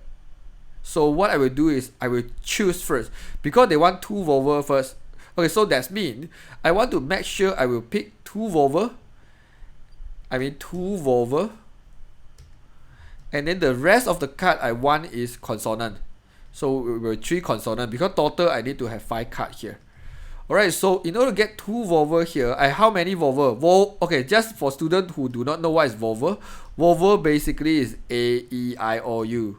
S1: so what I will do is I will choose first, because they want 2 vowel first. Okay, so that means I want to make sure I will pick 2 vowel. And then the rest of the card I want is consonant. So we will 3 consonant, because total I need to have 5 cards here. Alright, so in order to get 2 vowel here, how many vowel? Okay, just for students who do not know what is vowel. Vowel basically is A, E, I, O, U.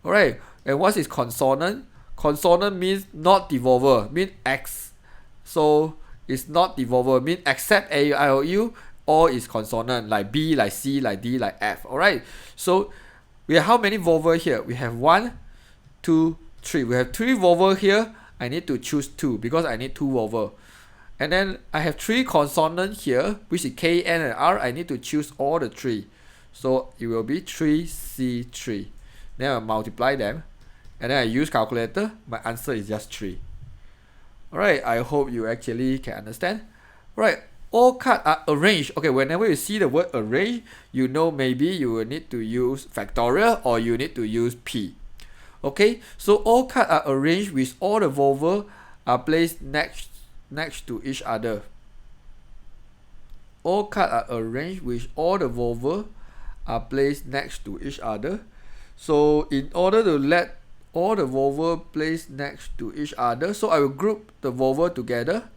S1: Alright, and what is consonant? Consonant means not the vowel, means X. So it's not the vowel, means except A, I, O, U, all is consonant, like B, like C, like D, like F. Alright, so we have how many vowel here? We have 1, 2, 3. We have 3 vowel here. I need to choose 2 because I need 2 vowel. And then I have 3 consonant here, which is K, N, and R. I need to choose all the 3. So it will be 3C3. Then I multiply them. And then I use calculator. My answer is just 3. Alright, I hope you actually can understand. Right, all cards are arranged. Okay, whenever you see the word arrange, you know maybe you will need to use factorial or you need to use P. Okay, so all cards are arranged with all the vowel are placed next to each other. All cards are arranged with all the vowel are placed next to each other. So in order to let all the vowel placed next to each other, so I will group the vowel together.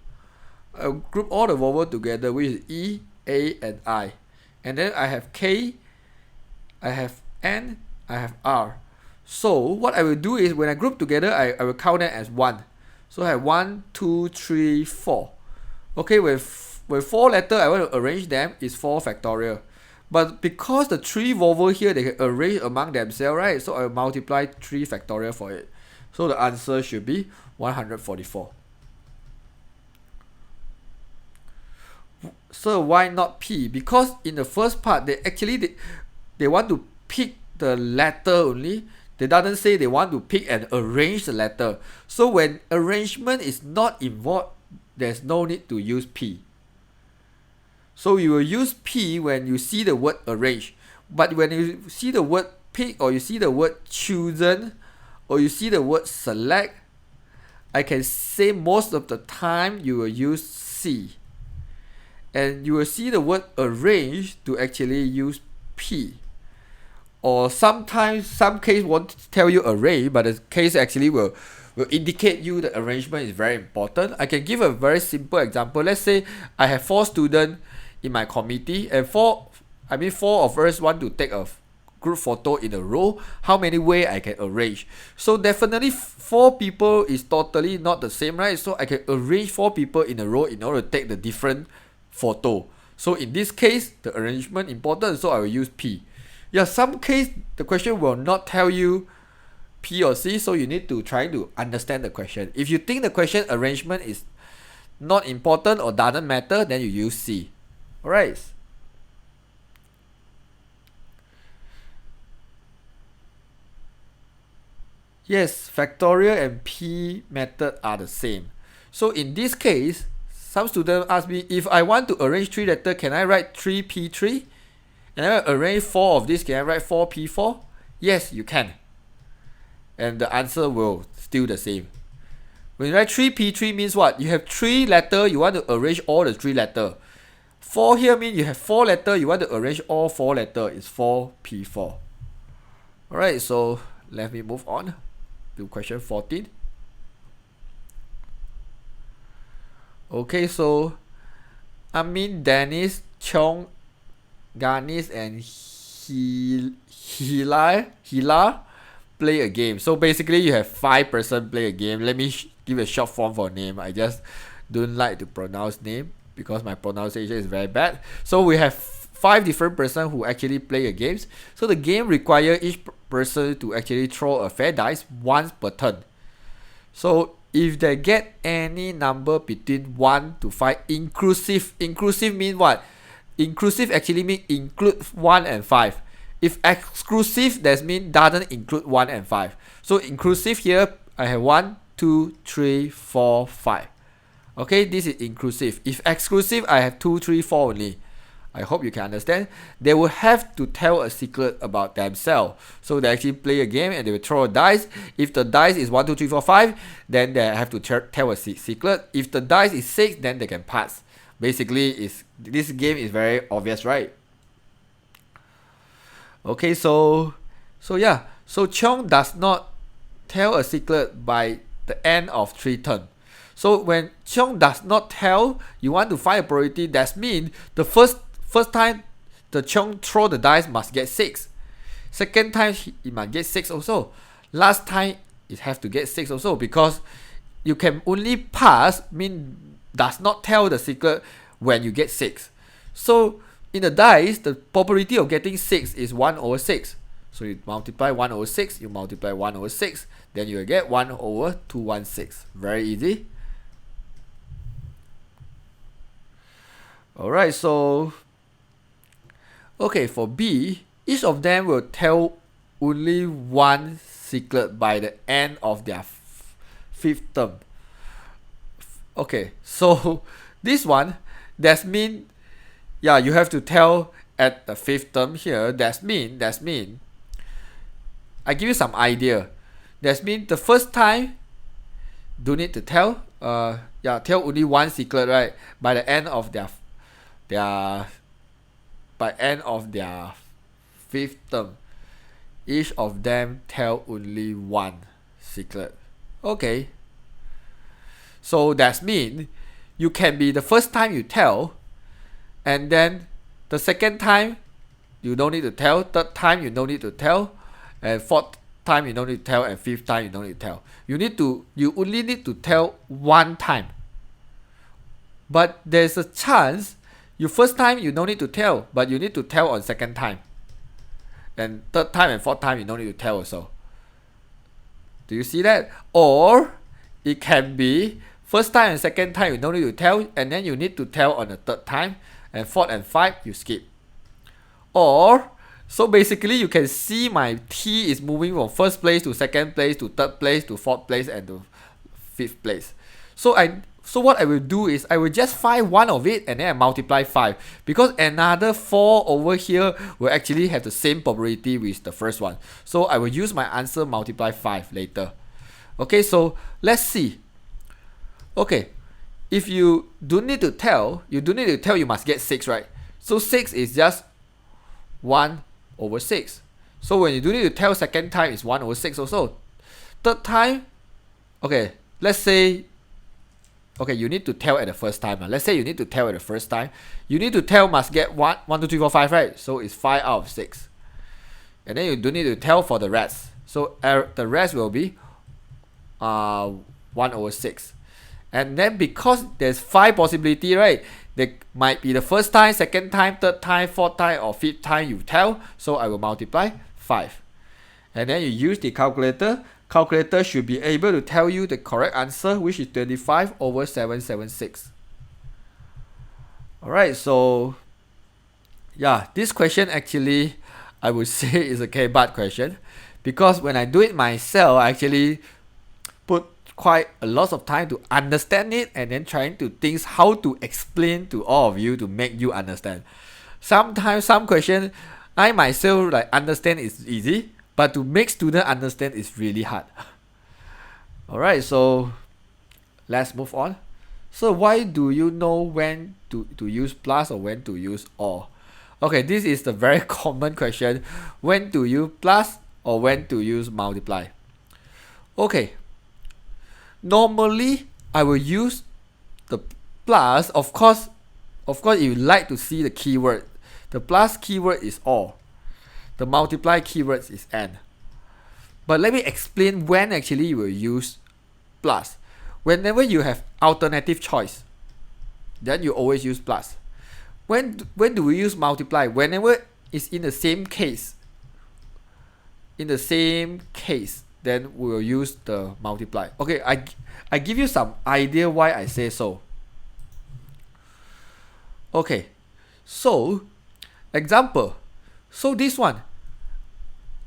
S1: I will group all the vowel together, which is E, A, and I. And then I have K, I have N, I have R. So what I will do is when I group together, I will count them as 1. So I have 1, 2, 3, 4. Okay, with 4 letters, I want to arrange them is 4 factorial. But because the 3 vowel here, they can arrange among themselves, right? So I will multiply 3 factorial for it. So the answer should be 144. So why not P? Because in the first part, they want to pick the letter only. They doesn't say they want to pick and arrange the letter. So when arrangement is not involved, there's no need to use P. So you will use P when you see the word arrange. But when you see the word pick, or you see the word chosen, or you see the word select, I can say most of the time you will use C. And you will see the word arrange to actually use P. Or sometimes some case won't tell you arrange, but the case actually will indicate you the arrangement is very important. I can give a very simple example. Let's say I have 4 students in my committee, and 4 of us want to take a group photo in a row. How many ways I can arrange? So definitely 4 people is totally not the same, right? So I can arrange 4 people in a row in order to take the different photo. So in this case, the arrangement important, so I will use P. Yeah, some case the question will not tell you P or C, so you need to try to understand the question. If you think the question arrangement is not important or doesn't matter, then you use C. Alright. Yes, factorial and P method are the same. So in this case, some students ask me, if I want to arrange 3 letters, can I write 3P3? And I arrange 4 of this, can I write 4P4? Yes, you can. And the answer will still the same. When you write 3P3 means what? You have 3 letters, you want to arrange all the 3 letters. 4 here means you have 4 letters, you want to arrange all 4 letters. It's 4P4. Alright, so let me move on to question 14. Okay, so Amin, Dennis, Chong, Ganis, and Hila play a game. So basically you have 5 person play a game. Let me give a short form for name. I just don't like to pronounce name because my pronunciation is very bad. So we have 5 different person who actually play a games. So the game require each person to actually throw a fair dice once per turn. So if they get any number between 1 to 5 inclusive mean what? Inclusive actually mean include 1 and 5. If exclusive, that means doesn't include 1 and 5. So inclusive here, I have 1, 2, 3, 4, 5. Okay, this is inclusive. If exclusive, I have 2, 3, 4 only. I hope you can understand. They will have to tell a secret about themselves. So they actually play a game and they will throw a dice. If the dice is 1, 2, 3, 4, 5, then they have to tell a secret. If the dice is 6, then they can pass. Basically, this game is very obvious, right? Okay, so yeah. So Chong does not tell a secret by the end of 3 turns. So when Chong does not tell, you want to find a probability. That means the first time the Chong throw the dice must get 6. Second time it must get 6 also. Last time it has to get 6 also, because you can only pass mean does not tell the secret when you get 6. So in the dice, the probability of getting 6 is 1 over 6. So you multiply 1 over 6, you multiply 1 over 6, then you will get 1 over 216. Very easy. Alright, so okay, for B, each of them will tell only one secret by the end of their 5th term. Okay, so this one, that mean, yeah, you have to tell at the 5th term here. That mean, I give you some idea. That mean the first time, don't need to tell. Tell only one secret, right? By the end of their fifth term, each of them tell only one secret. Okay, so that means you can be the first time you tell, and then the second time you don't need to tell, third time you don't need to tell, and fourth time you don't need to tell, and fifth time you don't need to tell. You only need to tell one time. But there's a chance you first time you don't need to tell, but you need to tell on second time. And third time and fourth time you don't need to tell also. Do you see that? Or it can be first time and second time you don't need to tell, and then you need to tell on the third time, and fourth and fifth you skip. Or, so basically you can see my T is moving from first place to second place to third place to fourth place and to fifth place. So what I will do is I will just find one of it and then I multiply 5, because another 4 over here will actually have the same probability with the first one. So I will use my answer multiply 5 later. Okay, so let's see. Okay, if you don't need to tell, you must get 6, right? So 6 is just 1 over 6. So when you do need to tell second time, it's 1 over 6 also. Third time, okay, let's say, okay, you need to tell at the first time. Let's say you need to tell at the first time. You need to tell must get 1, 2, 3, 4, 5, right? So it's 5 out of 6. And then you don't need to tell for the rest. So the rest will be 1 over 6. And then because there's 5 possibility, right? There might be the first time, second time, third time, fourth time, or fifth time you tell. So I will multiply 5. And then you use the calculator. Calculator should be able to tell you the correct answer, which is 25 over 776. Alright, so yeah, this question actually I would say is a K-Bar question, because when I do it myself, I actually put quite a lot of time to understand it and then trying to think how to explain to all of you to make you understand. Sometimes some question I myself like understand is easy, but to make student understand is really hard. Alright, so let's move on. So why do you know when to use plus or when to use or? Okay, this is the very common question. When to use plus or when to use multiply? Okay, normally I will use the plus. Of course you like to see the keyword. The plus keyword is or. The multiply keywords is and. But let me explain when actually you will use plus. Whenever you have alternative choice, then you always use plus. When do we use multiply? Whenever it's in the same case. In the same case, then we will use the multiply. Okay, I give you some idea why I say so. Okay, so example. So this one,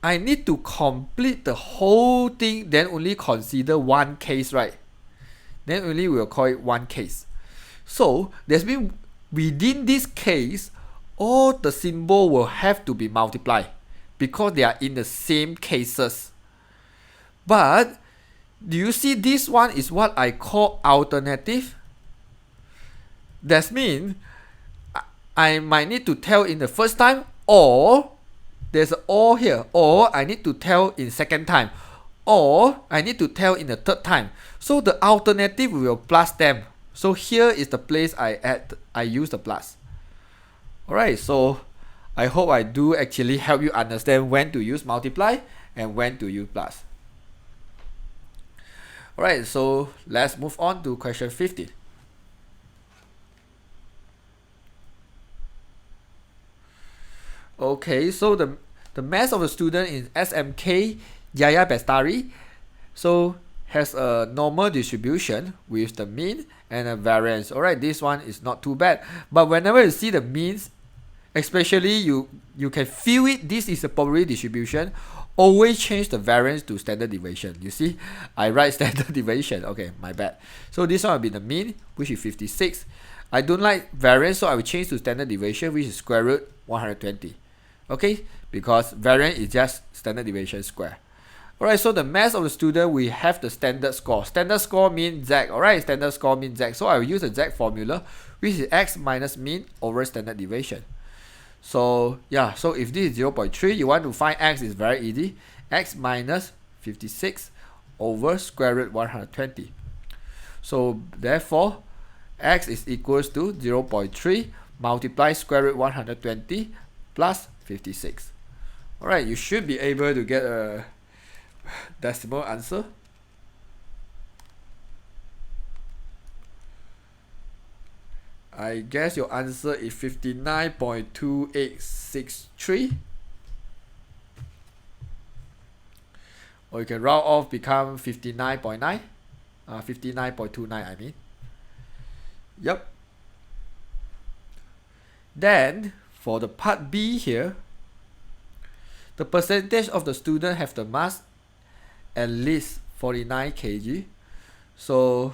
S1: I need to complete the whole thing, then only consider one case, right? Then only we'll call it one case. So that means within this case, all the symbol will have to be multiplied because they are in the same cases. But do you see this one is what I call alternative? That means I might need to tell in the first time, or there's an or here, or I need to tell in second time, or I need to tell in the third time. So the alternative will plus them. So here is the place I use the plus. Alright, so I hope I do actually help you understand when to use multiply and when to use plus. Alright, so let's move on to question 15. Okay, so the mass of the student is SMK Yaya Bestari. So has a normal distribution with the mean and a variance. Alright, this one is not too bad. But whenever you see the means, especially you can feel it, this is a probability distribution. Always change the variance to standard deviation. You see, I write standard deviation. Okay, my bad. So this one will be the mean, which is 56. I don't like variance, so I will change to standard deviation, which is square root 120. Okay, because variance is just standard deviation square. Alright, so the mass of the student, we have the standard score. Standard score means Z. Alright, standard score means Z. So I will use the Z formula, which is X minus mean over standard deviation. So yeah, so if this is 0.3, you want to find x, is very easy. X minus 56 over square root 120. So therefore, x is equals to 0.3 multiply square root 120 plus 56. Alright, you should be able to get a decimal answer. I guess your answer is 59.2863. Or you can round off, become 59.9. 59.29 I mean. Yep. Then for the part B here, the percentage of the student have the mass at least 49 kg. So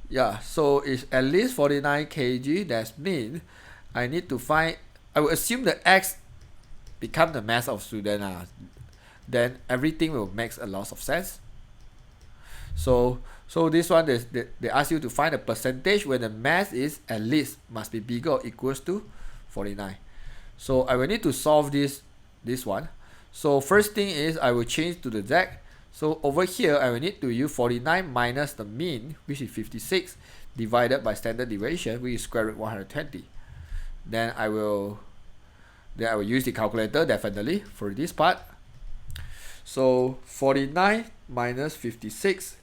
S1: yeah, so it's at least 49 kg. That means I need to find, I will assume the x become the mass of student. Then everything will make a lot of sense. So this one, they ask you to find a percentage when the mass is at least must be bigger or equals to 49. So I will need to solve this one. So first thing is I will change to the z. So over here I will need to use 49 minus the mean, which is 56, divided by standard deviation, which is square root 120. Then I will use the calculator definitely for this part. So 49 minus 56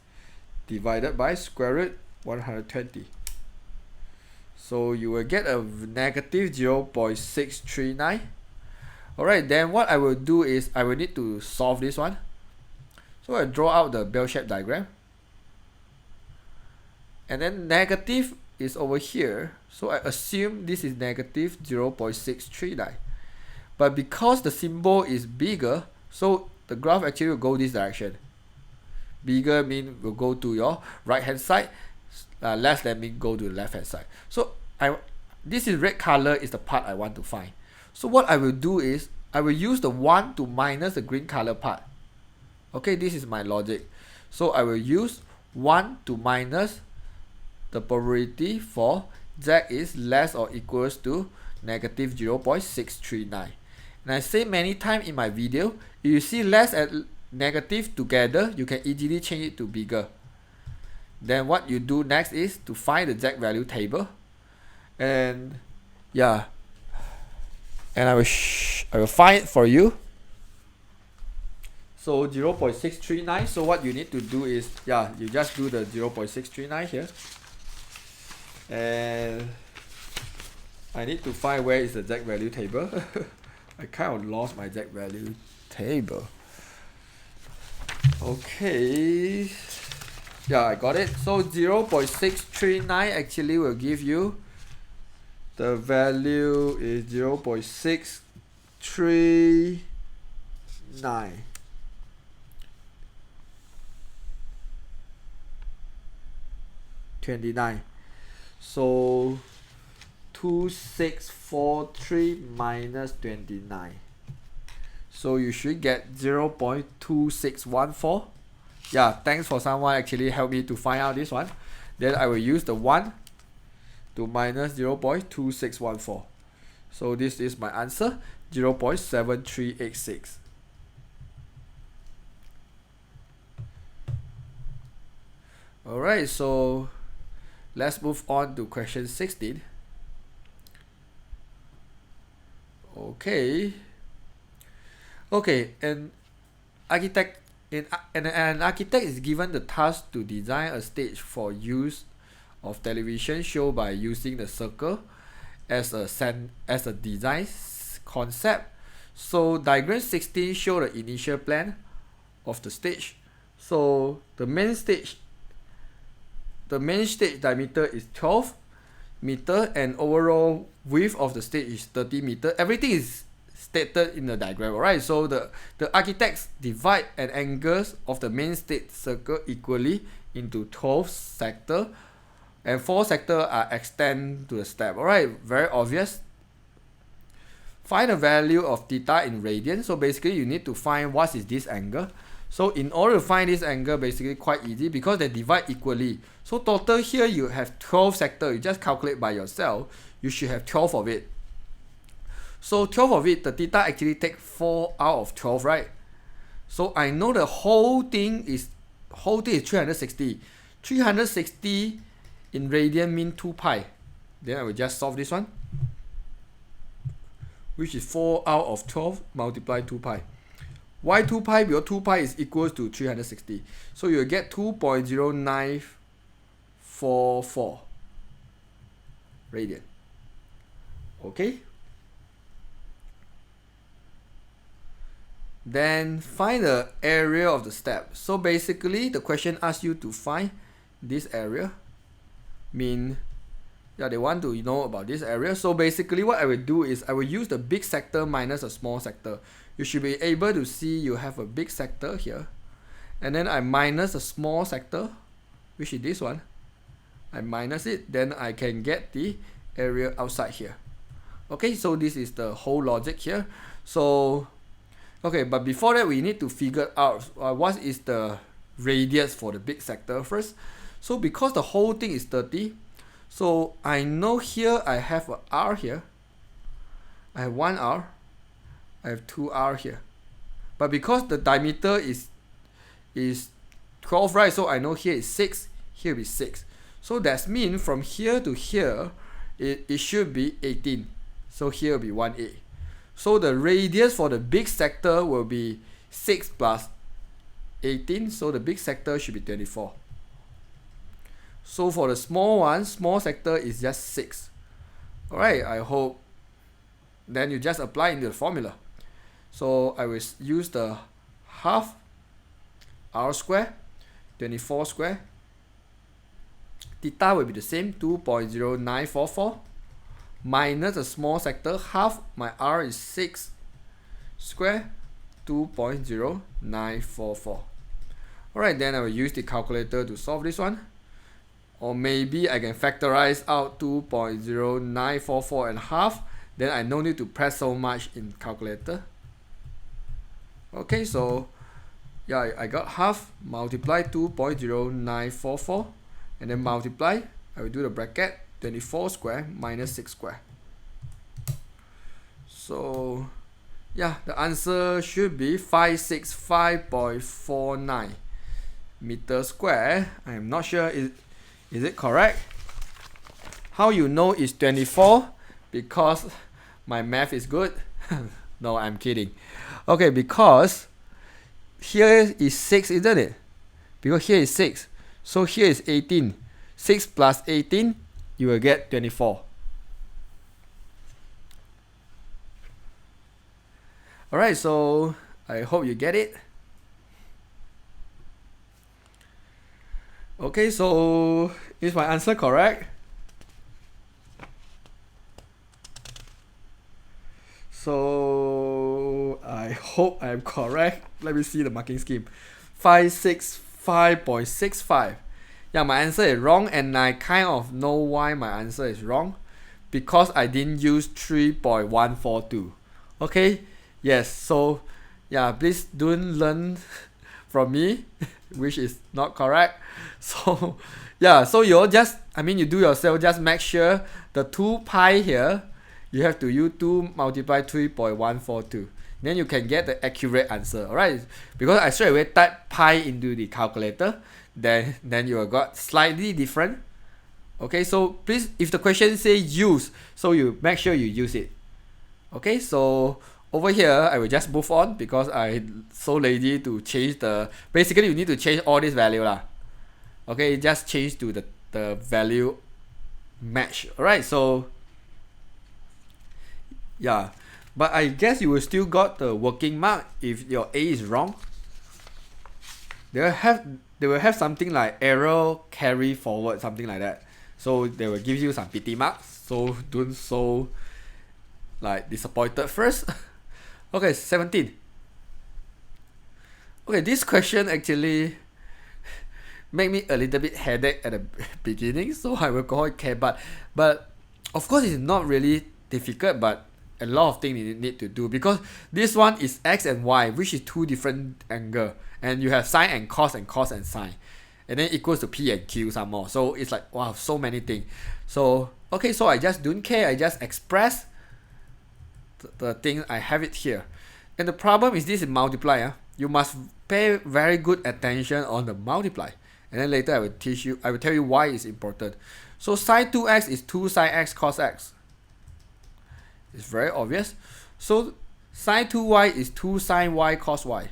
S1: divided by square root 120. So you will get a negative 0.639. Alright, then what I will do is I will need to solve this one. So I draw out the bell-shaped diagram. And then negative is over here. So I assume this is negative 0.639. But because the symbol is bigger, so the graph actually will go this direction. Bigger mean will go to your right hand side, less than mean go to the left hand side. So this is red color is the part I want to find. So what I will do is I will use the 1 to minus the green color part. Okay, this is my logic. So I will use 1 to minus the probability for z is less or equals to negative 0.639. And I say many times in my video, if you see less and negative together, you can easily change it to bigger. Then what you do next is to find the z value table. And yeah, and I will find it for you. So 0.639. So what you need to do is, yeah, you just do the 0.639 here. And I need to find where is the z value table. I kind of lost my z value table. Okay. Yeah, I got it. So 0.639 actually will give you, the value is 0.639. 29. So 2643 minus 29. So you should get 0.2614. Yeah, thanks for someone actually helped me to find out this one. Then I will use the 1 to minus 0.2614. So this is my answer, 0.7386. Alright, so let's move on to question 16. Okay, an architect is given the task to design a stage for use of television show by using the circle as a design concept. So diagram 16 show the initial plan of the stage. So the main stage diameter is 12 meter and overall width of the stage is 30 meter. Everything is stated in the diagram. Alright, so the architects divide an angles of the main stage circle equally into 12 sectors, and 4 sectors are extend to the step. Alright, very obvious. Find the value of theta in radians. So basically you need to find what is this angle. So in order to find this angle, basically quite easy because they divide equally. So total here you have 12 sectors. You just calculate by yourself. You should have 12 of it. So 12 of it, the theta actually take 4 out of 12, right? So I know the whole thing is 360. 360 in radian mean 2 pi. Then I will just solve this one, which is 4 out of 12 multiply 2 pi. Why 2 pi? Because 2 pi is equals to 360. So you will get 2.0944 radian. Okay? Then find the area of the step. So basically the question asks you to find this area. They want to know about this area. So basically what I will do is I will use the big sector minus a small sector. You should be able to see you have a big sector here. And then I minus a small sector, which is this one. I minus it, then I can get the area outside here. Okay, so this is the whole logic here. So, okay, but before that we need to figure out what is the radius for the big sector first. So because the whole thing is 30, so I know here I have a R here. I have 1 R. I have 2 R here. But because the diameter is 12, right? So I know here is 6, here is 6. So that means from here to here, it should be 18. So here will be 1A. So the radius for the big sector will be 6 plus 18. So the big sector should be 24. So for the small one, small sector is just 6. Alright, I hope. Then you just apply into the formula. So I will use the half R square, 24 square. Theta will be the same, 2.0944. Minus the small sector, half my R is 6 square, 2.0944. Alright, then I will use the calculator to solve this one. Or maybe I can factorize out 2.0944 and half. Then I no need to press so much in calculator. Okay, so yeah, I got half, multiply 2.0944 and then multiply, I will do the bracket, 24 square minus 6 square. So yeah, the answer should be 565.49 meter square. I am not sure, is it correct? How you know it's 24? Because my math is good. No, I'm kidding. Okay, because here is 6, isn't it? Because here is 6. So here is 18. 6 plus 18, you will get 24. Alright, so I hope you get it. Okay, so is my answer correct? So I hope I'm correct. Let me see the marking scheme. 565.65. Yeah, my answer is wrong, and I kind of know why my answer is wrong. Because I didn't use 3.142. Okay? Yes, so yeah, please don't learn from me, which is not correct. So yeah, so you just, you do yourself, just make sure the 2 pi here, you have to use 2 multiply 3.142. Then you can get the accurate answer, alright? Because I straight away type pi into the calculator, then you will got slightly different. Okay, so please, if the question say use, so you make sure you use it. Okay, so over here, I will just move on because I'm so lazy to change the, basically you need to change all this value lah. Okay, just change to the value match. Alright, so yeah, but I guess you will still got the working mark if your A is wrong. They will have something like error carry forward, something like that. So they will give you some pity marks. So don't so like disappointed first. Okay, 17. Okay, this question actually make me a little bit headache at the beginning, so I will call it K. But of course it's not really difficult, but a lot of things you need to do because this one is X and Y, which is 2 different angle, and you have sine and cos and sine, and then equals to P and Q some more. So it's like wow, so many things. So okay, so I just don't care. I just express the thing, I have it here. And the problem is this is multiply. You must pay very good attention on the multiply. And then later I will tell you why it's important. So sine 2x is 2 sine x cos x. It's very obvious. So sine 2y is 2 sine y cos y.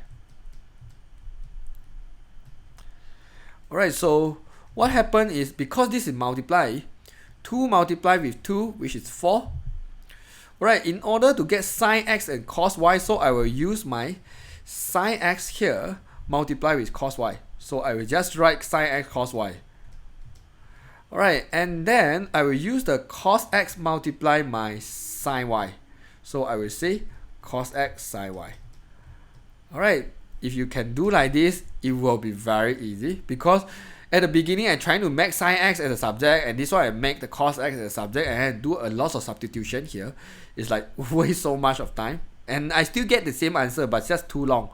S1: Alright, so what happened is, because this is multiply, 2 multiplied with 2, which is 4. Alright, in order to get sine x and cos y, so I will use my sine x here multiply with cos y. So I will just write sine x cos y. Alright, and then I will use the cos x multiply my sine y. So I will say cos x sine y. Alright, if you can do like this, it will be very easy, because at the beginning I'm trying to make sine x as a subject, and this one I make the cos x as a subject, and I do a lot of substitution here. It's like waste so much of time, and I still get the same answer, but it's just too long.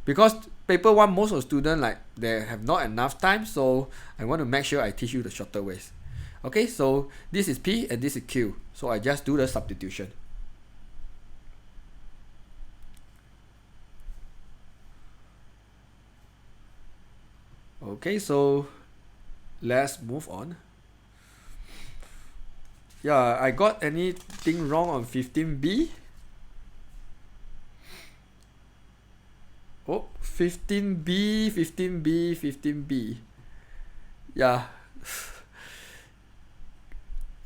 S1: Because paper 1, most of the students, like, they have not enough time, so I want to make sure I teach you the shorter ways. Okay, so this is P and this is Q, so I just do the substitution. Okay, so let's move on. Yeah, I got anything wrong on 15B? Oh, 15B, 15B, 15B. Yeah.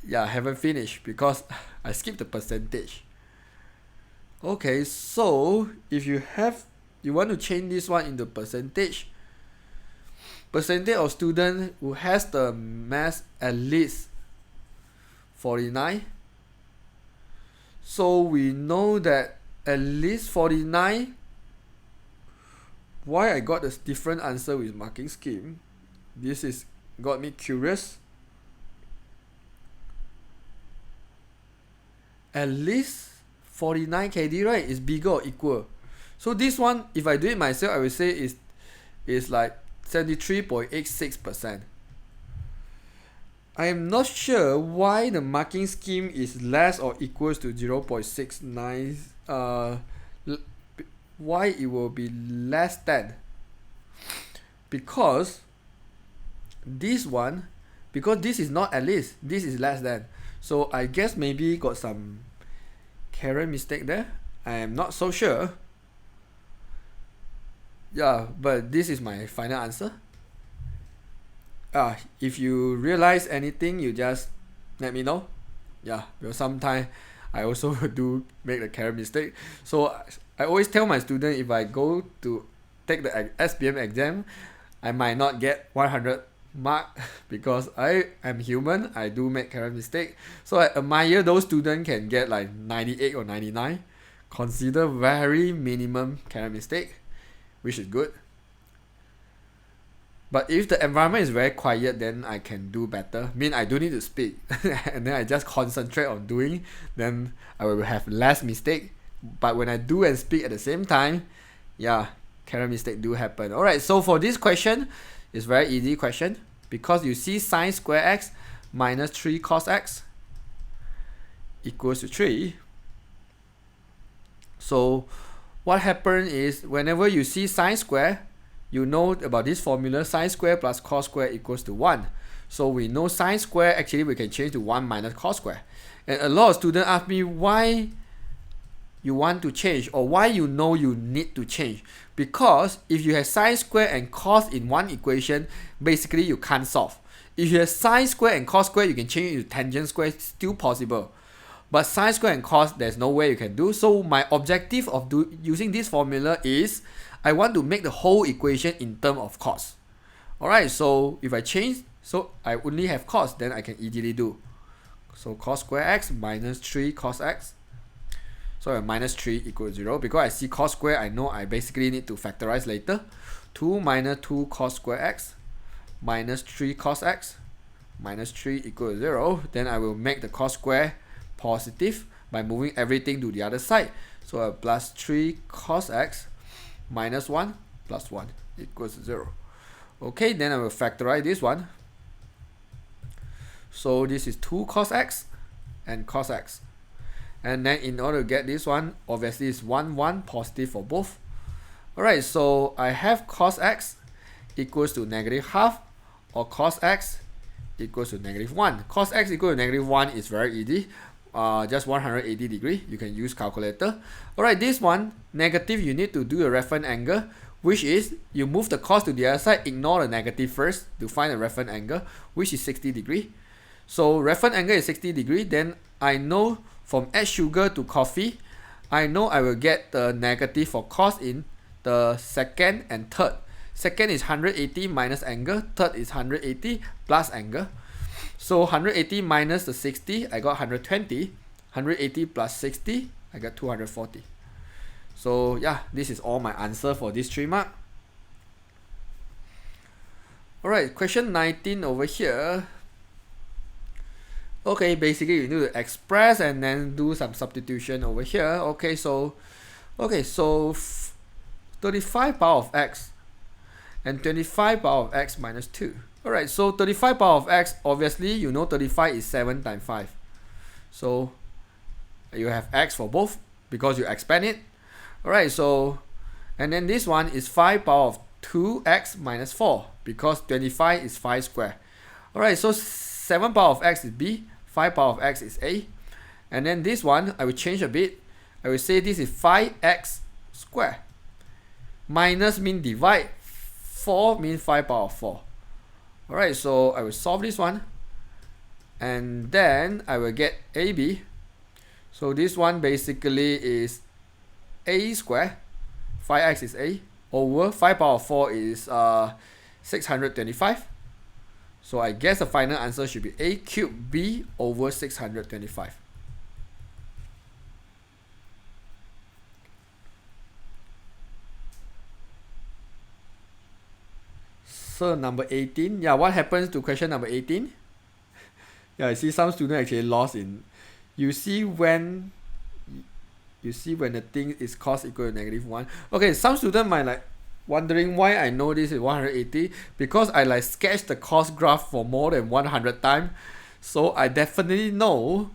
S1: Yeah, I haven't finished because I skipped the percentage. Okay, so if you want to change this one into percentage of student who has the mass at least 49. So we know that at least 49. Why I got a different answer with marking scheme? This is got me curious. At least 49 KD, right? Is bigger or equal. So this one, if I do it myself, I will say is like 73.86%. I am not sure why the marking scheme is less or equals to 0.69. Why it will be less than? Because this one, because this is not at least, this is less than. So I guess maybe got some carrier mistake there. I am not so sure. Yeah, but this is my final answer. If you realize anything, you just let me know. Yeah, because sometimes I also do make the carrier mistake. So I always tell my student, if I go to take the SPM exam, I might not get 100 mark because I am human. I do make carrier mistake. So I admire those students can get like 98 or 99. Consider very minimum carrier mistake, which is good. But if the environment is very quiet, then I can do better. I mean, I don't need to speak. And then I just concentrate on doing, then I will have less mistake. But when I do and speak at the same time, yeah, carrier mistake do happen. Alright, so for this question, it's very easy question. Because you see sine square x minus 3 cos x equals to 3. So what happens is, whenever you see sine square, you know about this formula, sine square plus cos square equals to 1. So we know sine square, actually we can change to 1 minus cos square. And a lot of students ask me why you want to change, or why you know you need to change. Because if you have sine square and cos in one equation, basically you can't solve. If you have sine square and cos square, you can change it to tangent square, it's still possible. But sine square and cos, there's no way you can do. So my objective of using this formula is, I want to make the whole equation in terms of cos. Alright, so if I change, so I only have cos, then I can easily do. So cos square x minus 3 cos x. So minus 3 equals 0. Because I see cos square, I know I basically need to factorize later. 2 minus 2 cos square x minus 3 cos x minus 3 equals 0. Then I will make the cos square positive by moving everything to the other side. So plus 3 cos x minus 1 plus 1 equals 0. Okay, then I will factorize this one. So this is 2 cos x and cos x. And then in order to get this one, obviously it's 1, 1 positive for both. Alright, so I have cos x equals to -half, or cos x equals to -1. Cos x equal to -1 is very easy. Just 180 degree. You can use calculator. Alright, this one, negative, you need to do a reference angle, which is you move the cos to the other side, ignore the negative first to find a reference angle, which is 60 degree. So reference angle is 60 degree. Then I know from add sugar to coffee, I know I will get the negative for cos in the second and third. Second is 180 minus angle, third is 180 plus angle. So 180 minus the 60, I got 120. 180 plus 60, I got 240. So yeah, this is all my answer for this 3 mark. Alright, question 19 over here. Okay, basically you need to express and then do some substitution over here. Okay, so 35 power of x and 25 power of x minus 2. Alright, so 35 power of x, obviously you know 35 is 7 times 5. So you have x for both because you expand it. Alright, so and then this one is 5 power of 2x minus 4 because 25 is 5 square. Alright, so 7 power of x is b, 5 power of x is a. And then this one, I will change a bit. I will say this is 5x square. Minus mean divide. 4 means 5 power of 4. Alright, so I will solve this one. And then I will get AB. So this one basically is a square. 5x is a. Over 5 power of 4 is 625. So I guess the final answer should be a cubed b over 625. So number 18, yeah, what happens to question number 18? Yeah, I see some students actually lost in, you see when the thing is cos equal to -1. Okay, some students might like wondering why I know this is 180, because I like sketched the cos graph for more than 100 times. So I definitely know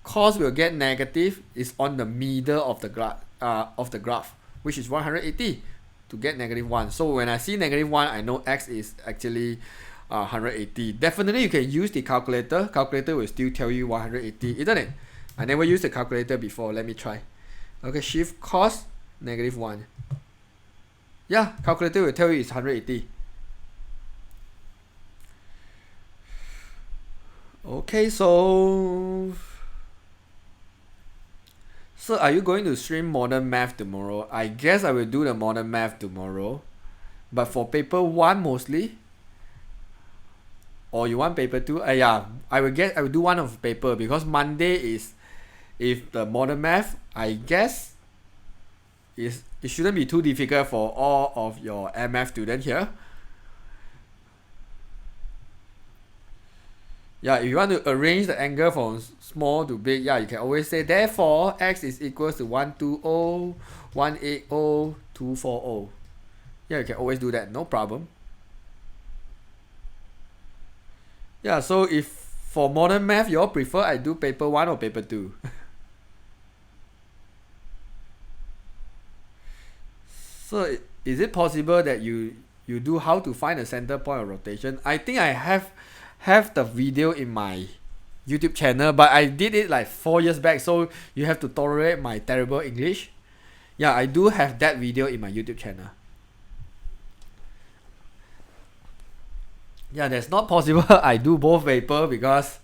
S1: cos will get negative is on the middle of the graph, which is 180 to get -1. So when I see -1, I know x is actually 180. Definitely you can use the calculator. Calculator will still tell you 180, isn't it? I never used the calculator before. Let me try. Okay, shift cos -1. Yeah, calculator will tell you it's 180. Okay, so are you going to stream modern math tomorrow? I guess I will do the modern math tomorrow, but for paper 1 mostly. Or you want paper 2? Yeah, I will do one of paper, because Monday is, if the modern math, I guess it shouldn't be too difficult for all of your MF students here. Yeah, if you want to arrange the angle from small to big, yeah, you can always say, therefore, x is equals to 120, 180, 240. Yeah, you can always do that, no problem. Yeah, so if for modern math, you all prefer I do paper 1 or paper 2? So is it possible that you do how to find the center point of rotation? I think I have the video in my YouTube channel, but I did it like 4 years back, so you have to tolerate my terrible English. Yeah, I do have that video in my YouTube channel. Yeah, that's not possible. I do both paper because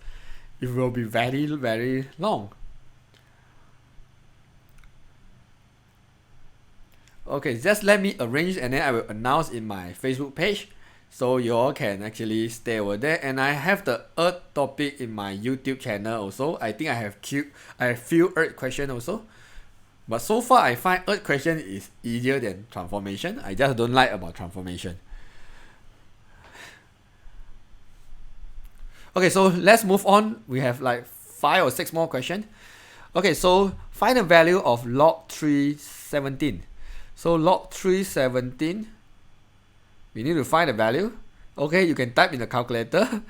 S1: it will be very, very long. Okay, just let me arrange and then I will announce in my Facebook page, so you all can actually stay over there. And I have the earth topic in my YouTube channel also. I think I have few earth question also. But so far I find earth question is easier than transformation. I just don't like about transformation. Okay, so let's move on. We have like 5 or 6 more questions. Okay, so find the value of log 317. So log 317, we need to find the value. Okay, you can type in the calculator.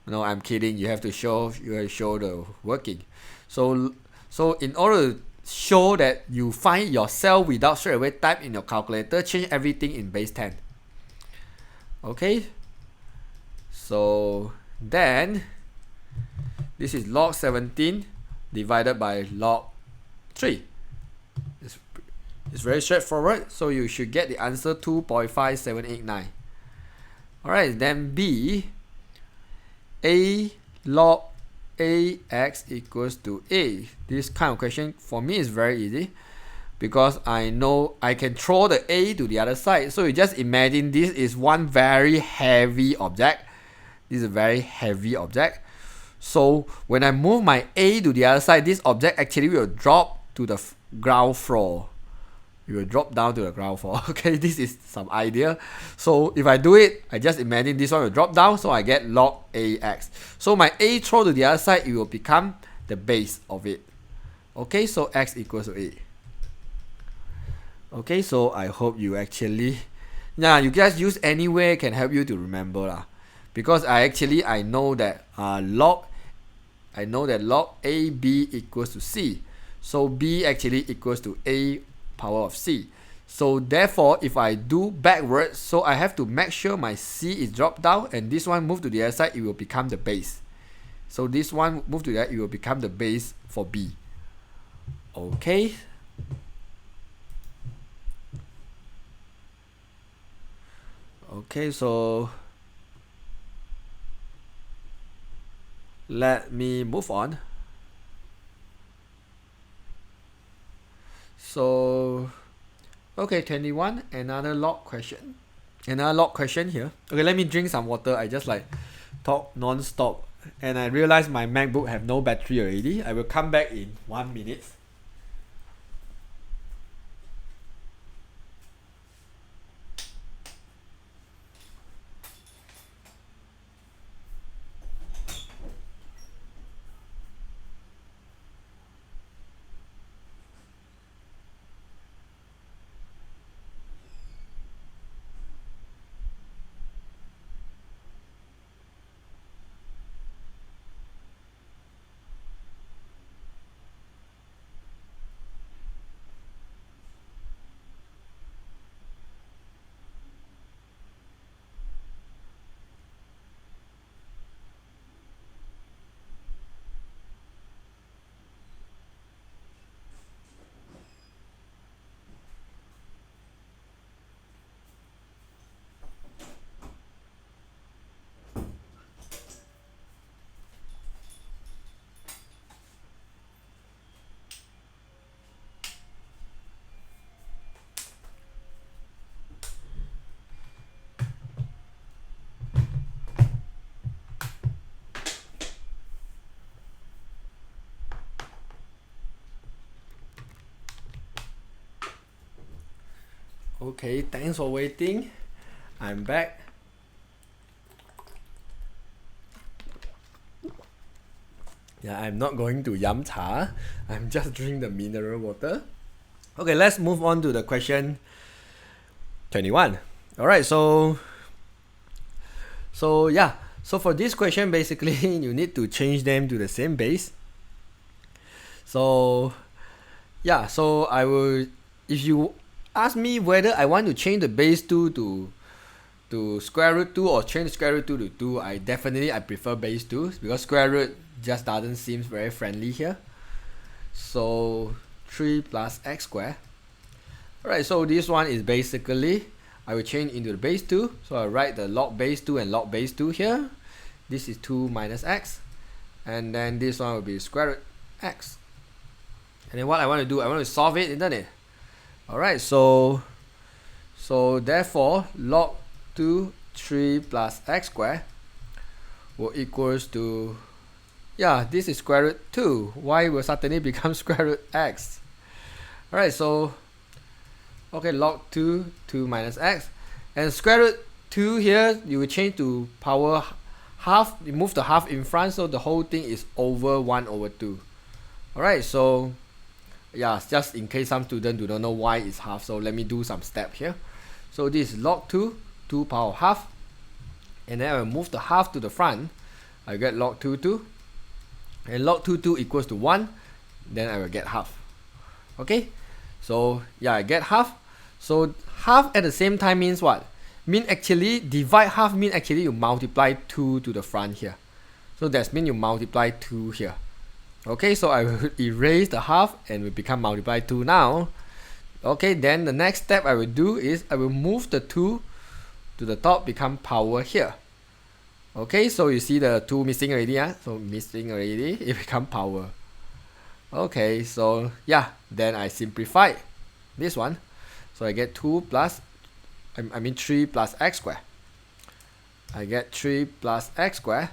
S1: No, I'm kidding. You have to show the working. So So in order to show that you find your cell without straight away type in your calculator, change everything in base 10. Okay, so then this is log 17 divided by log 3. It's very straightforward, so you should get the answer 2.5789. Alright, then B, A log AX equals to A. This kind of question for me is very easy because I know I can throw the A to the other side. So you just imagine this is one very heavy object. This is a very heavy object. So when I move my A to the other side, this object actually will drop to the ground floor. It will drop down to the ground floor. Okay, this is some idea. So if I do it, I just imagine this one will drop down, so I get log AX. So my A throw to the other side, it will become the base of it. Okay, so X equals to A. Okay, so I hope you actually, you guys use anywhere can help you to remember lah. Because I know that log AB equals to C. So B actually equals to A power of C. So therefore, if I do backwards, so I have to make sure my C is dropped down and this one move to the other side, it will become the base. So this one move to that, it will become the base for B. Okay. Okay, so let me move on. So, okay, 21, another log question. Another log question here. Okay, let me drink some water. I just like talk non-stop and I realize my MacBook have no battery already. I will come back in 1 minute. Okay, thanks for waiting. I'm back. Yeah, I'm not going to yum cha. I'm just drinking the mineral water. Okay, let's move on to the question 21. Alright, so for this question, basically you need to change them to the same base. So yeah, so I will, if you ask me whether I want to change the base 2 to square root 2 or change square root 2 to 2, I prefer base 2 because square root just doesn't seem very friendly here. So 3 plus x squared. Alright, so this one is basically, I will change into the base 2. So I write the log base 2 and log base 2 here. This is 2 minus x. And then this one will be square root x. And then what I want to do, I want to solve it, isn't it? Alright, so therefore log 2 3 plus x squared will equals to, this is square root 2. Y will suddenly become square root x. Alright, so log 2 minus x, and square root 2 here you will change to power half, you move the half in front, so the whole thing is over 1 over 2. Alright, so just in case some students do not know why it's half, so let me do some step here. So this is log 2 power half, and then I will move the half to the front. I get log 2 and log 2 equals to 1. then I will get half. Okay, so yeah, I get half. So half at the same time means what? Mean actually divide half mean actually you multiply 2 to the front here. So that means you multiply 2 here. Okay, so I will erase the half and will become multiply 2 now. Okay, then the next step I will do is I will move the 2 to the top, become power here. Okay, so you see the 2 missing already, so missing already, it become power. Okay, so yeah, then I simplify this one. So I get 2 plus, I mean 3 plus x squared. I get 3 plus x squared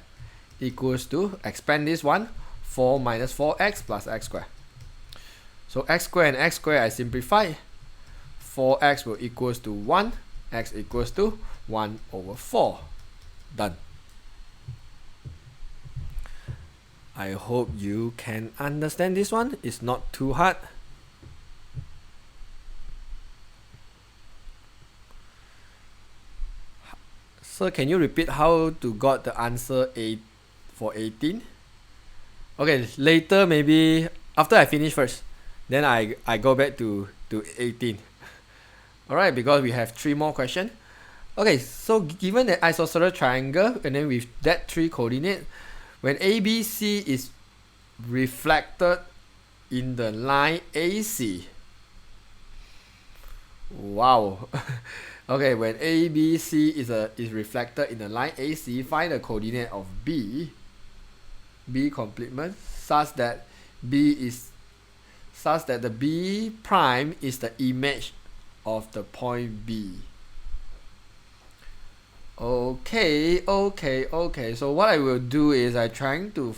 S1: equals to, expand this one, 4 minus 4x plus x squared. So x squared and x squared I simplify. 4x will equals to 1, x equals to 1 over 4. Done. I hope you can understand this one. It's not too hard. So can you repeat how to got the answer 8 for 18? Okay, later maybe after I finish first, then I go back to 18. Alright, because we have 3 more questions. Okay, so given the isosceles triangle and then with that 3 coordinate, when ABC is reflected in the line AC. Wow. Okay, when ABC is reflected in the line AC, find the coordinate of B complement such that the B prime is the image of the point B. Okay. So what I will do is I trying to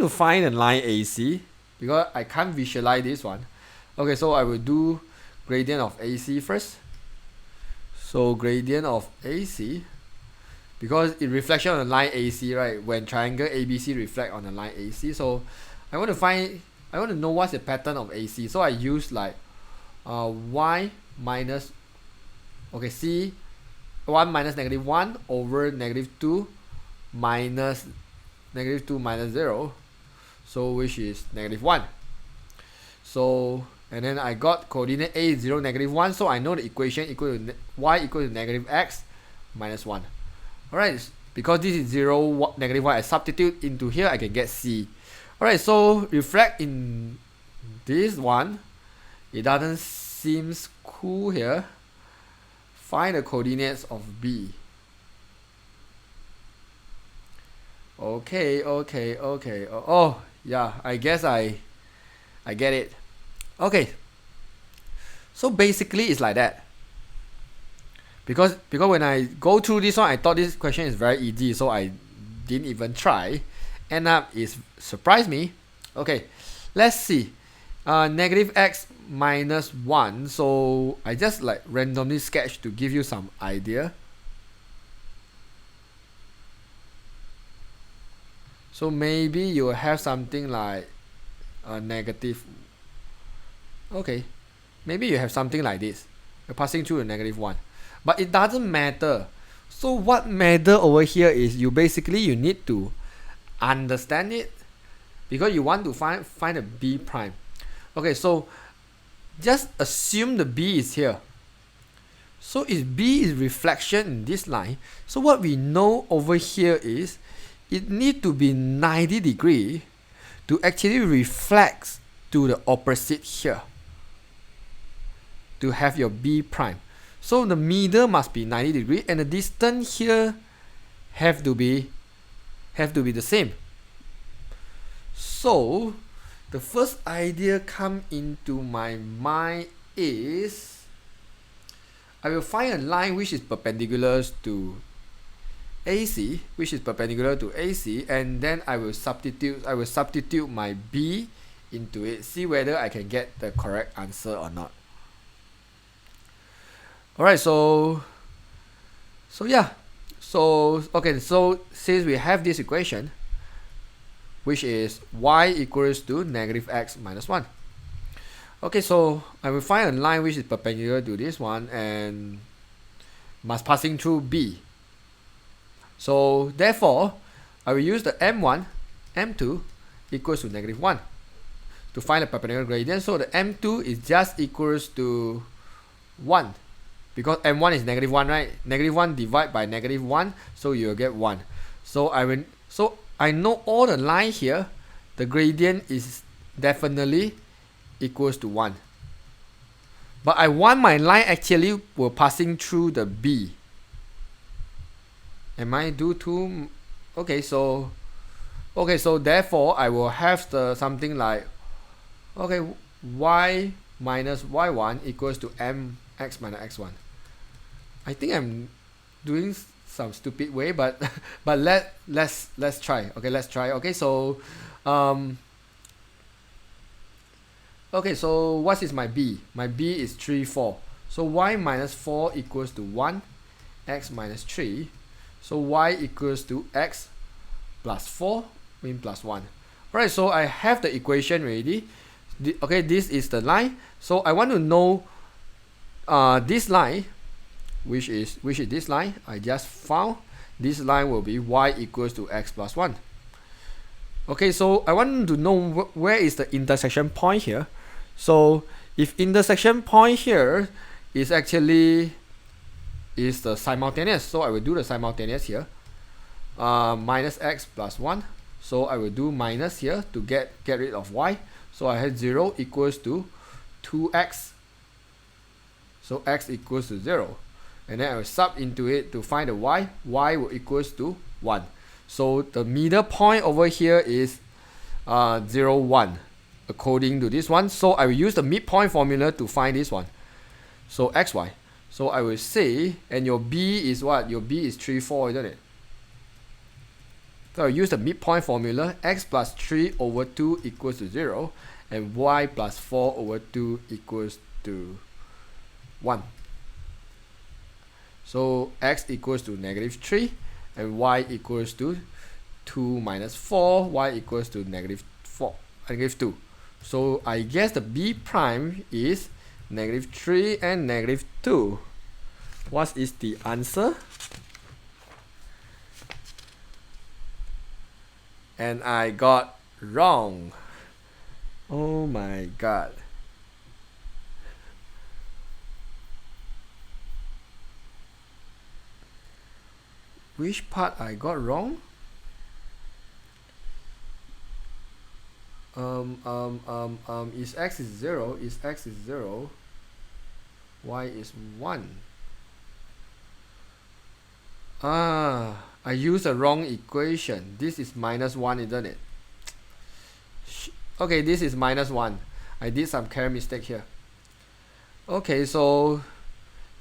S1: find a line AC because I can't visualize this one. Okay, so I will do gradient of AC first. So gradient of AC, because it reflection on the line AC, right? When triangle ABC reflect on the line AC, so I want to know what's the pattern of AC. So I use like y minus, okay, C 1 minus -1 over -2 minus -2 minus 0, so which is -1. So and then I got coordinate A 0 -1, so I know the equation equal to y equal to -x minus 1. Alright, because this is 0 -1, I substitute into here, I can get C. Alright, so reflect in this one, it doesn't seem cool here. Find the coordinates of B. Okay. Oh yeah, I guess I get it. Okay. So basically it's like that. Because when I go through this one, I thought this question is very easy, so I didn't even try. End up is surprised me. Okay, let's see. -x minus 1. So I just like randomly sketch to give you some idea. So maybe you will have something like a negative. Okay, maybe you have something like this. You're passing through a -1, but it doesn't matter. So what matter over here is you need to understand it, because you want to find a B prime. Okay, so just assume the B is here. So if B is reflection in this line, so what we know over here is it need to be 90 degree to actually reflect to the opposite here to have your B prime. So the middle must be 90 degree and the distance here have to be the same. So the first idea come into my mind is I will find a line which is perpendicular to AC, and then I will substitute my B into it, see whether I can get the correct answer or not. Alright, so yeah. So okay, so since we have this equation, which is y equals to -x minus 1. Okay, so I will find a line which is perpendicular to this one and must passing through B. So therefore, I will use the M1, M2, equals to -1 to find the perpendicular gradient. So the m2 is just equals to 1 because m1 is -1, right? -1 divided by -1, so you'll get 1. So I know all the line here, the gradient is definitely equals to 1. But I want my line actually will passing through the B. Am I do too? Okay, so therefore I will have the something like, okay, y minus y1 equals to mx minus x1. I think I'm doing some stupid way, but let's try. Okay, let's try. Okay, so okay, so what is my b? My b is 3, 4. So y minus 4 equals to 1, x minus 3. So y equals to x plus 4, mean plus 1. Alright, so I have the equation ready. Okay, this is the line. So I want to know this line, which is this line. I just found this line will be y equals to x plus 1. Okay, so I want to know where is the intersection point here. So if intersection point here is actually is the simultaneous, so I will do the simultaneous here. Minus x plus 1. So I will do minus here to get rid of y. So I had 0 equals to 2x. So x equals to 0. And then I will sub into it to find the y. Y will equals to 1. So the middle point over here is 0, 1 according to this one. So I will use the midpoint formula to find this one. So xy. So I will say, and your b is what? Your b is 3, 4, isn't it? So I use the midpoint formula. X plus 3 over 2 equals to 0. And y plus 4 over 2 equals to 1. So x equals to -3. And y equals to 2 minus 4. Y equals to -2. So I guess the b prime is -3 and -2. What is the answer? And I got wrong. Oh my god. Which part I got wrong? Is x is 0, is x is 0, y is 1. I used the wrong equation. This is -1, isn't it? Okay, this is -1. I did some carry mistake here. Okay, so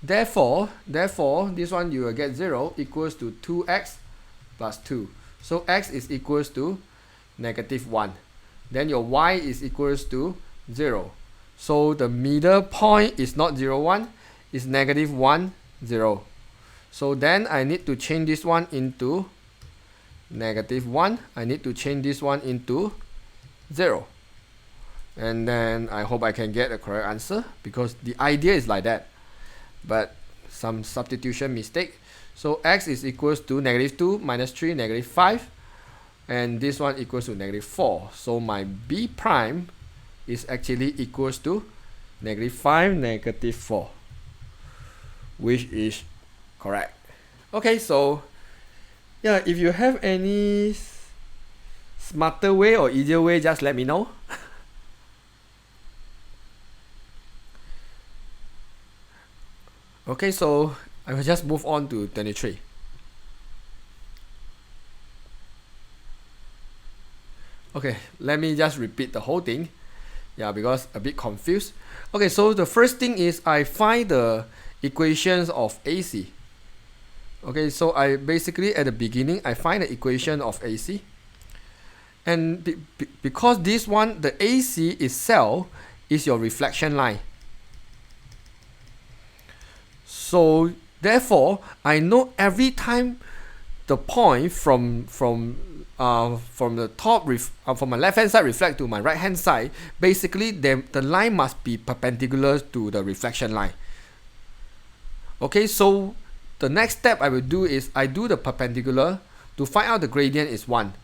S1: therefore this one you will get 0 equals to 2x plus 2. So x is equals to -1. Then your y is equals to 0. So the middle point is not 0, 1, it's -1, 0. So then I need to change this one into -1. I need to change this one into 0. And then I hope I can get a correct answer because the idea is like that. But some substitution mistake. So x is equals to -2 minus 3, -5. And this one equals to -4. So my b prime is actually equals to -5, -4. Which is correct. Okay, so yeah, if you have any smarter way or easier way, just let me know. Okay, so I will just move on to 23. Okay, let me just repeat the whole thing. Yeah, because a bit confused. Okay, so the first thing is I find the equations of AC. Okay, so I basically at the beginning I find the equation of AC. And because this one, the AC itself is your reflection line. So therefore, I know every time the point from the top from my left hand side reflect to my right hand side, basically the line must be perpendicular to the reflection line. Okay, so the next step I will do is I do the perpendicular to find out the gradient is 1.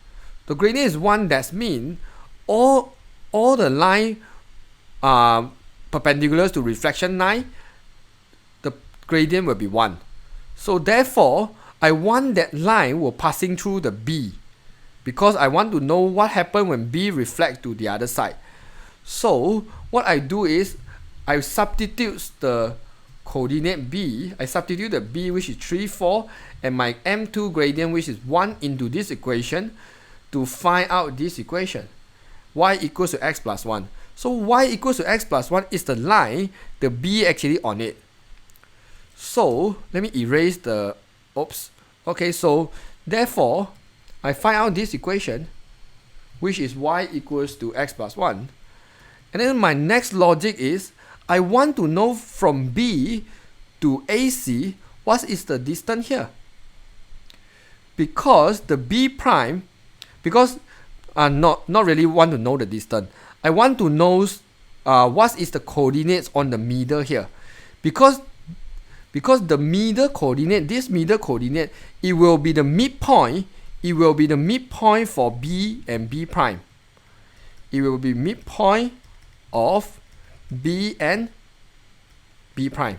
S1: The gradient is 1, that means all the line perpendicular to reflection line, the gradient will be 1. So therefore, I want that line will passing through the B, because I want to know what happened when B reflect to the other side. So what I do is I substitute the coordinate B, I substitute the B, which is 3, 4, and my M2 gradient, which is 1, into this equation to find out this equation, y equals to x plus 1. So y equals to x plus 1 is the line, the B actually on it. So let me erase the, oops. Okay, so therefore, I find out this equation, which is y equals to x plus 1. And then my next logic is, I want to know from B to AC, what is the distance here? Because the B prime, because not really want to know the distance. I want to know what is the coordinates on the middle here. Because the middle coordinate, this middle coordinate, it will be the midpoint. It will be the midpoint for B and B prime. It will be midpoint of B and B prime.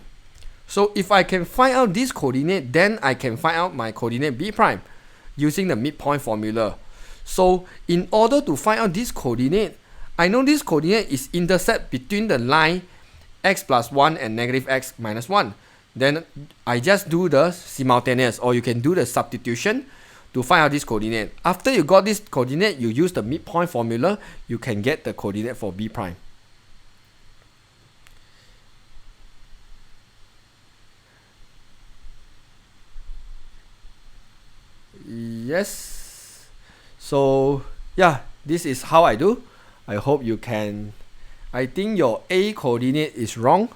S1: So if I can find out this coordinate, then I can find out my coordinate B prime using the midpoint formula. So in order to find out this coordinate, I know this coordinate is intercept between the line x plus 1 and negative x minus 1. Then I just do the simultaneous, or you can do the substitution to find out this coordinate. After you got this coordinate, you use the midpoint formula, you can get the coordinate for B prime. Yes. So yeah, this is how I do. I hope you can. I think your A coordinate is wrong.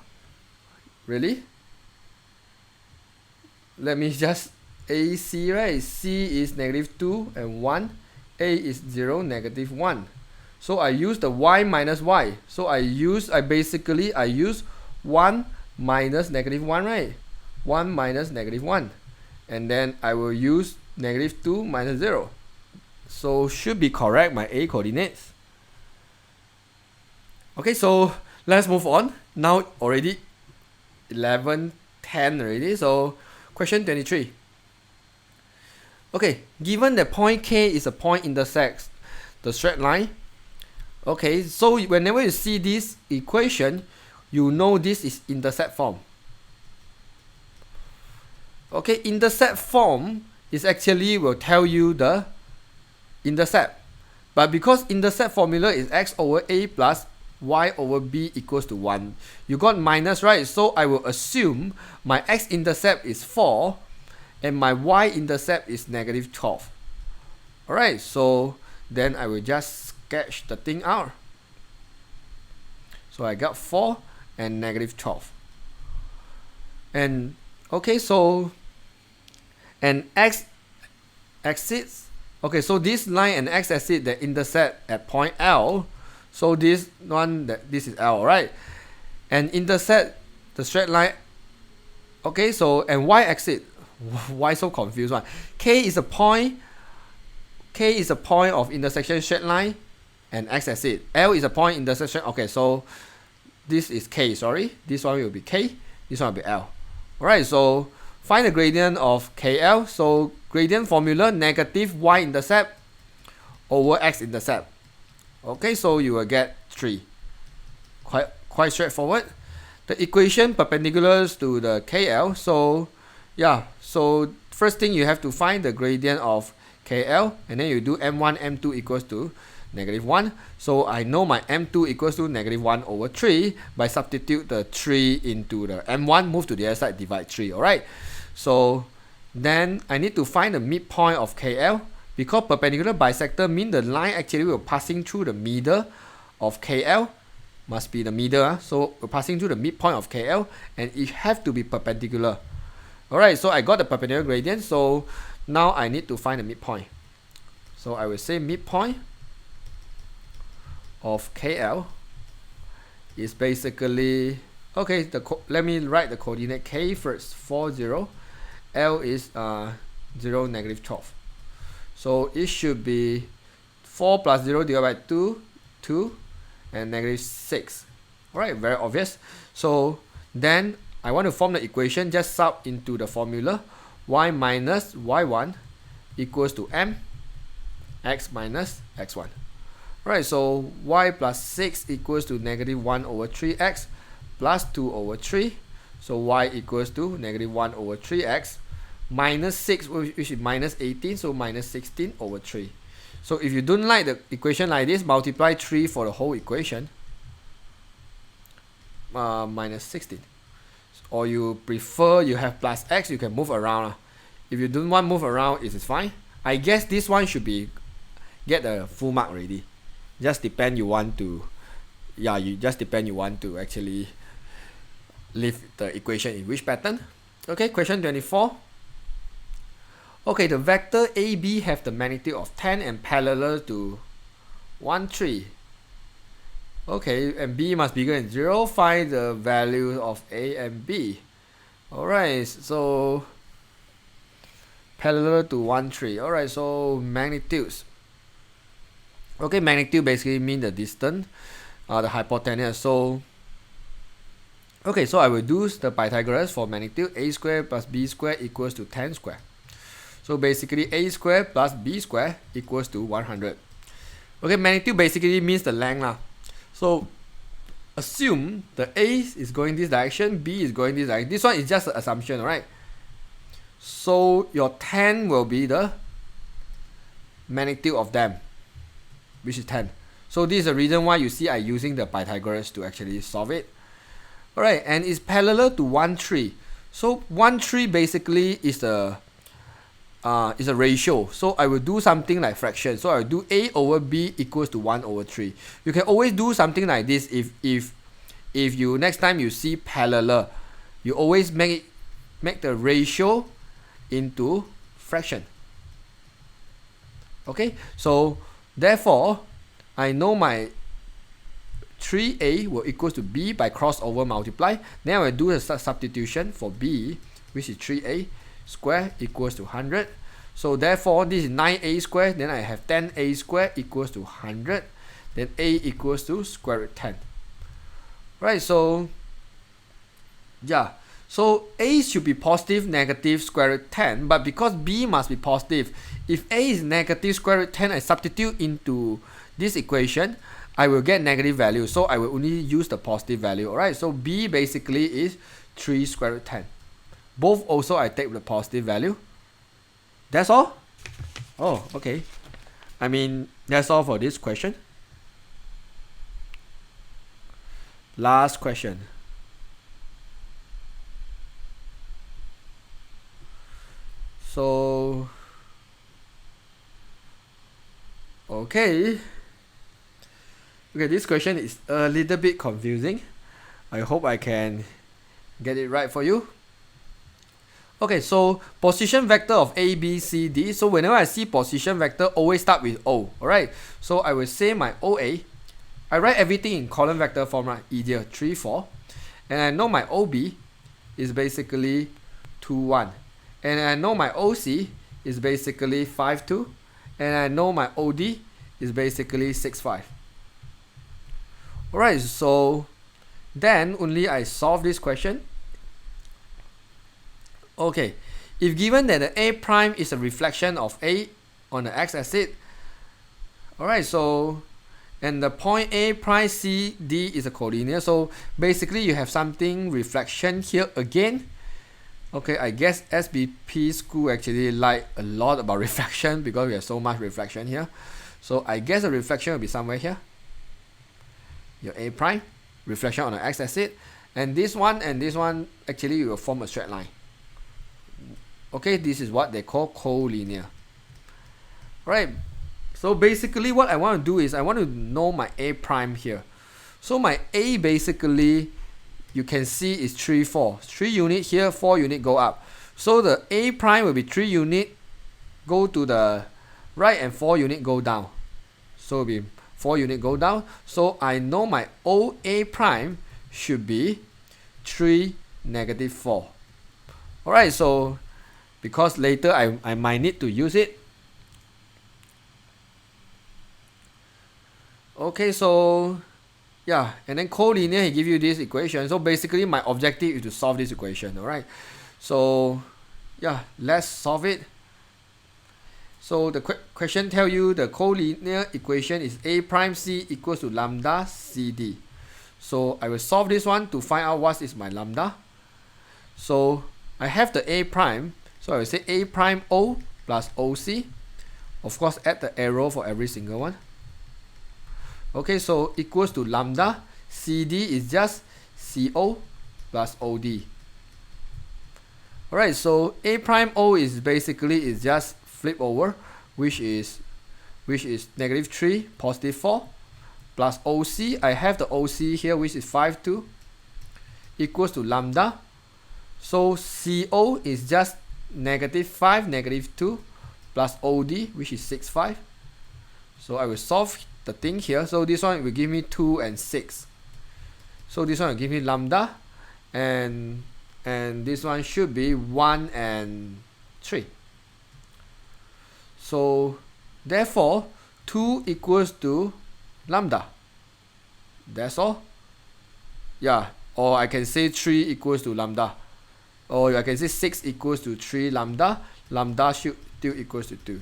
S1: Really? Let me just AC, right? C is -2 and 1. A is 0, -1. So I use the y minus y. So I use 1 minus -1, right? 1 minus -1. And then I will use -2 minus 0. So should be correct, my A coordinates. Okay, so let's move on. Now already 11:10 already. So question 23. Okay, given that point K is a point intersects the straight line. Okay, so whenever you see this equation, you know this is intercept form. Okay, intercept form is actually will tell you the intercept. But because intercept formula is x over a plus y over b equals to 1, you got minus, right? So I will assume my x-intercept is 4 and my y-intercept is -12. Alright, so then I will just sketch the thing out. So I got 4 and -12. And okay, so and x-axis, okay, so this line and x-axis that intersect at point L. So this one, this is L, right? And intersect the straight line. Okay, so and y-axis, why so confused one? K is a point of intersection straight line and x-axis. L is a point intersection. Okay, so this is K, sorry. This one will be K, this one will be L. Alright, so find the gradient of KL. So gradient formula, negative y-intercept over x-intercept. Okay, so you will get 3. Quite straightforward. The equation perpendicular to the KL. So yeah, so first thing you have to find the gradient of KL, and then you do m1, m2 equals to -1. So I know my m2 equals to -1 over 3 by substitute the 3 into the m1, move to the other side, divide 3. Alright, so then I need to find the midpoint of KL, because perpendicular bisector mean the line actually will passing through the middle of KL, must be the middle, so we're passing through the midpoint of KL, and it have to be perpendicular. Alright, so I got the perpendicular gradient, so now I need to find the midpoint. So I will say midpoint of KL is basically, okay, let me write the coordinate K first, 4, 0. L is 0, -12. So it should be 4 plus 0 divided by 2, 2, and negative 6. Alright, very obvious. So then I want to form the equation, just sub into the formula. Y minus y1 equals to m x minus x1. Alright, so y plus 6 equals to negative 1 over 3x plus 2 over 3. So y equals to negative 1 over 3x minus 6, which is minus 18, so minus 16 over 3. So if you don't like the equation like this, multiply 3 for the whole equation, minus 16. Or you prefer you have plus x, you can move around. If you don't want to move around, it is fine. I guess this one should be get the full mark already. Just depend you want to, you want to actually leave the equation in which pattern. Okay, question 24. Okay, the vector AB have the magnitude of 10 and parallel to 1, 3. Okay, and B must be bigger than 0. Find the value of A and B. Alright, so parallel to 1, 3. Alright, so magnitudes. Okay, magnitude basically mean the distance, the hypotenuse. So okay, so I will do the Pythagoras for magnitude. A squared plus B squared equals to 10 squared. So basically A squared plus B squared equals to 100. Okay, magnitude basically means the length lah. So assume the A is going this direction, B is going this direction. This one is just an assumption, right? So your 10 will be the magnitude of them, which is 10. So this is the reason why you see I using the Pythagoras to actually solve it. Alright, and it's parallel to 1, 3. So 1, 3 basically is a ratio. So I will do something like fraction. So I will do A over B equals to 1 over 3. You can always do something like this if you next time you see parallel, you always make the ratio into fraction. Okay, so therefore I know my 3A will equals to B by crossover multiply. Then I will do a substitution for B, which is 3A square equals to 100. So therefore this is 9A squared. Then I have 10A squared equals to 100. Then A equals to square root 10. Right, so yeah, so A should be positive, negative, square root 10, but because B must be positive, if A is negative square root 10, I substitute into this equation, I will get negative value, so I will only use the positive value. Alright, so B basically is 3 square root 10. Both also I take the positive value. That's all? Oh, okay. I mean, that's all for this question. Last question. So, okay, this question is a little bit confusing. I hope I can get it right for you. Okay, so position vector of A, B, C, D. So whenever I see position vector, always start with O. Alright, so I will say my OA. I write everything in column vector form, right? Easier, 3, 4. And I know my OB is basically 2, 1. And I know my OC is basically 5, 2. And I know my OD is basically 6, 5. Alright, so then only I solve this question. Okay, if given that the A prime is a reflection of A on the x-axis, alright, so and the point A prime C D is a collinear, so basically you have something reflection here again. Okay, I guess SBP school actually like a lot about reflection because we have so much reflection here. So I guess the reflection will be somewhere here. Your A prime, reflection on the x-axis, and this one actually will form a straight line. Okay, this is what they call collinear. Right, so basically what I want to do is I want to know my A prime here. So my A basically, you can see is 3, 4. 3 unit here, 4 unit go up. So the A prime will be 3 unit go to the right and 4 unit go down. So it will be 4 unit go down. So I know my OA prime should be 3, negative 4. Alright, so because later I might need to use it. Okay, so yeah, and then collinear, he give you this equation. So basically my objective is to solve this equation, alright? So yeah, let's solve it. So the question tell you the collinear equation is A prime C equals to lambda CD. So I will solve this one to find out what is my lambda. So I have the A prime, so I will say A prime O plus OC. Of course, add the arrow for every single one. Okay, so equals to lambda. CD is just CO plus OD. Alright, so A prime O is basically is just flip over, which is -3, +4, plus OC. I have the OC here, which is 5, 2, equals to lambda. So CO is just -5, -2, plus OD, which is 6, 5. So I will solve the thing here. So this one will give me 2 and 6. So this one will give me lambda, and this one should be 1 and 3. So therefore 2 equals to lambda. That's all. Yeah, or I can say 3 equals to lambda, or I can say 6 equals to 3 lambda. Lambda should still equals to 2.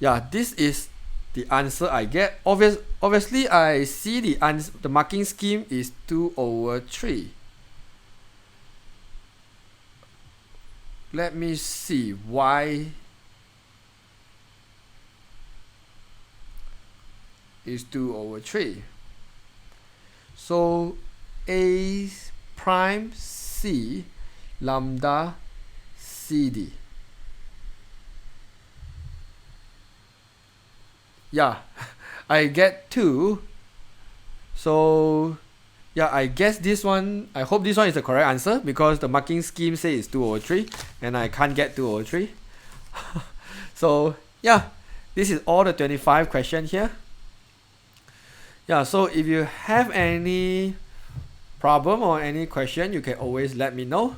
S1: Yeah, this is the answer I get. Obviously I see the answer, the marking scheme is 2/3. Let me see why is 2/3. So A prime C lambda CD. Yeah, I get 2. So yeah, I guess this one, I hope this one is the correct answer, because the marking scheme says it's 2/3 and I can't get 2/3. So yeah, this is all the 25 questions here. Yeah, so if you have any problem or any question, you can always let me know.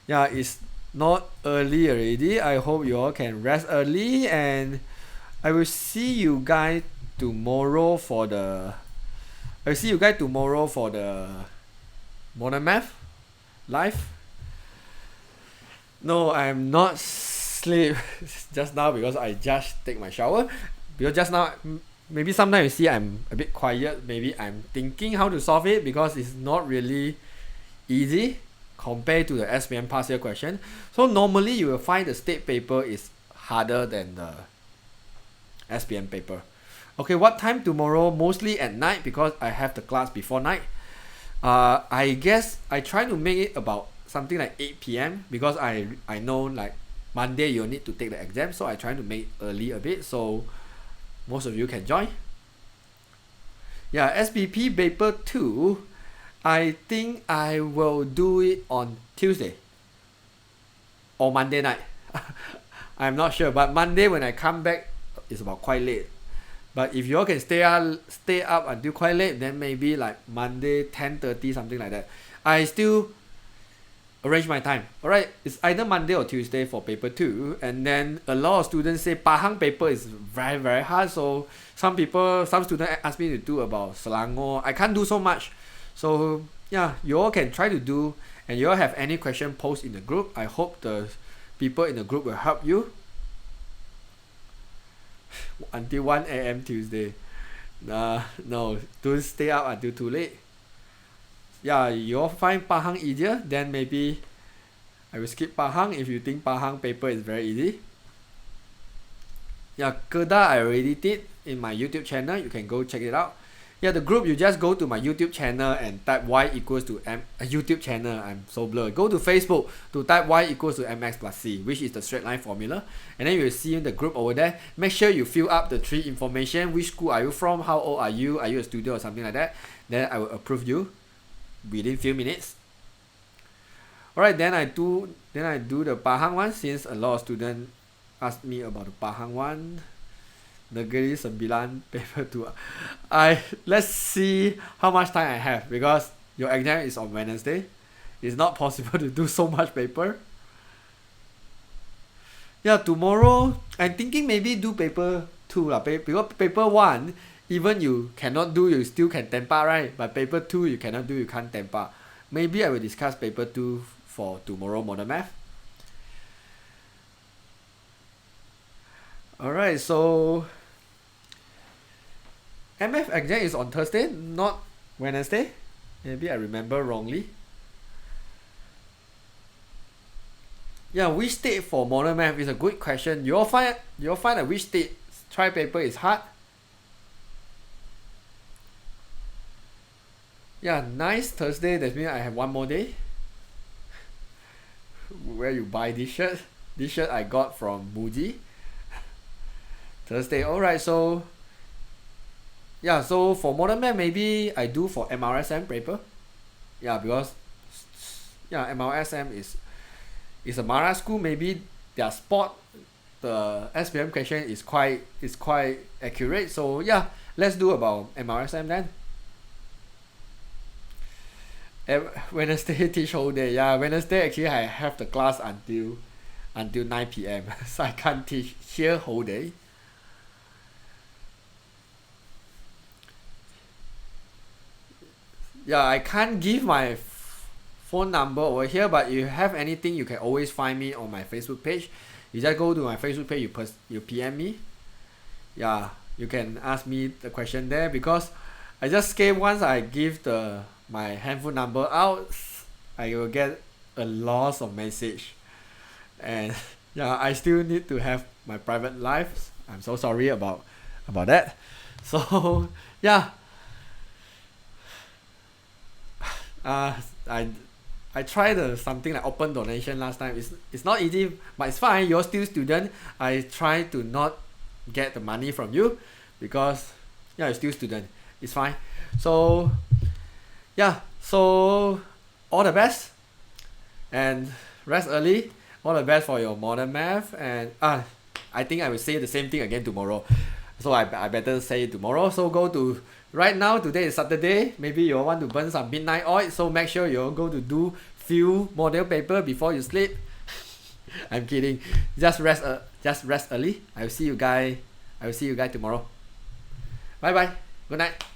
S1: Yeah, it's not early already. I hope you all can rest early, and I will see you guys tomorrow for the Modern Math live. No, I'm not sleep just now because I just take my shower. Because just now, maybe sometimes you see I'm a bit quiet. Maybe I'm thinking how to solve it, because it's not really easy compared to the SPM past year question. So normally you will find the state paper is harder than the SPM paper. Okay, what time tomorrow? Mostly at night, because I have the class before night. I guess I try to make it about something like 8 p.m. because I know like Monday you'll need to take the exam, so I try to make it early a bit so most of you can join. Yeah, SBP paper 2, I think I will do it on Tuesday or Monday night. I'm not sure, but Monday when I come back it's about quite late. But if you all can stay up until quite late, then maybe like Monday 10:30, something like that. I still arrange my time. Alright, it's either Monday or Tuesday for paper 2. And then a lot of students say Pahang paper is very, very hard. So some students ask me to do about Selangor. I can't do so much. So yeah, you all can try to do, and you all have any question, post in the group. I hope the people in the group will help you. Until 1 a.m. Tuesday. No, don't stay up until too late. Yeah, you all find Pahang easier, then maybe I will skip Pahang if you think Pahang paper is very easy. Yeah, Kedah I already did in my YouTube channel. You can go check it out. Yeah, the group, you just go to my YouTube channel and type y equals to YouTube channel. I'm so blurred. Go to Facebook to type y equals to mx+c, which is the straight line formula. And then you will see the group over there. Make sure you fill up the 3 information. Which school are you from? How old are you? Are you a student or something like that? Then I will approve you within few minutes. Alright, then I do the Pahang one, since a lot of students ask me about the Pahang one. Negeri Sembilan paper 2. Let's see how much time I have, because your exam is on Wednesday. It's not possible to do so much paper. Yeah, tomorrow I'm thinking maybe do paper 2 lah. Because paper 1, even you cannot do, you still can tempa, right? But paper 2, you cannot do, you can't tempa. Maybe I will discuss paper 2 for tomorrow model math. Alright, so MF exam is on Thursday, not Wednesday. Maybe I remember wrongly. Yeah, which state for model math is a good question. You all find that which state try paper is hard? Yeah, nice Thursday. That means I have one more day. Where you buy this shirt? This shirt I got from Muji. Thursday. Alright, so yeah, so for model math maybe I do for MRSM paper. Yeah, because yeah, MRSM is a Mara school. Maybe their spot, the SPM question is quite accurate. So yeah, let's do about MRSM then. Wednesday teach whole day. Yeah, Wednesday actually I have the class until 9 p.m. So I can't teach here whole day. Yeah, I can't give my phone number over here, but if you have anything, you can always find me on my Facebook page. You just go to my Facebook page, you PM me. Yeah, you can ask me the question there, because I just scared once I give my handphone number out, I will get a loss of message. And yeah, I still need to have my private life. I'm so sorry about that. So yeah. I tried something like open donation last time. It's not easy, but it's fine. You're still student. I try to not get the money from you, because yeah, you're still student. It's fine. So yeah, so all the best and rest early. All the best for your modern math, and I think I will say the same thing again tomorrow. So I better say it tomorrow. So go to right now. Today is Saturday. Maybe you all want to burn some midnight oil. So make sure you all go to do few model paper before you sleep. I'm kidding. Just rest early. I will see you guys tomorrow. Bye bye. Good night.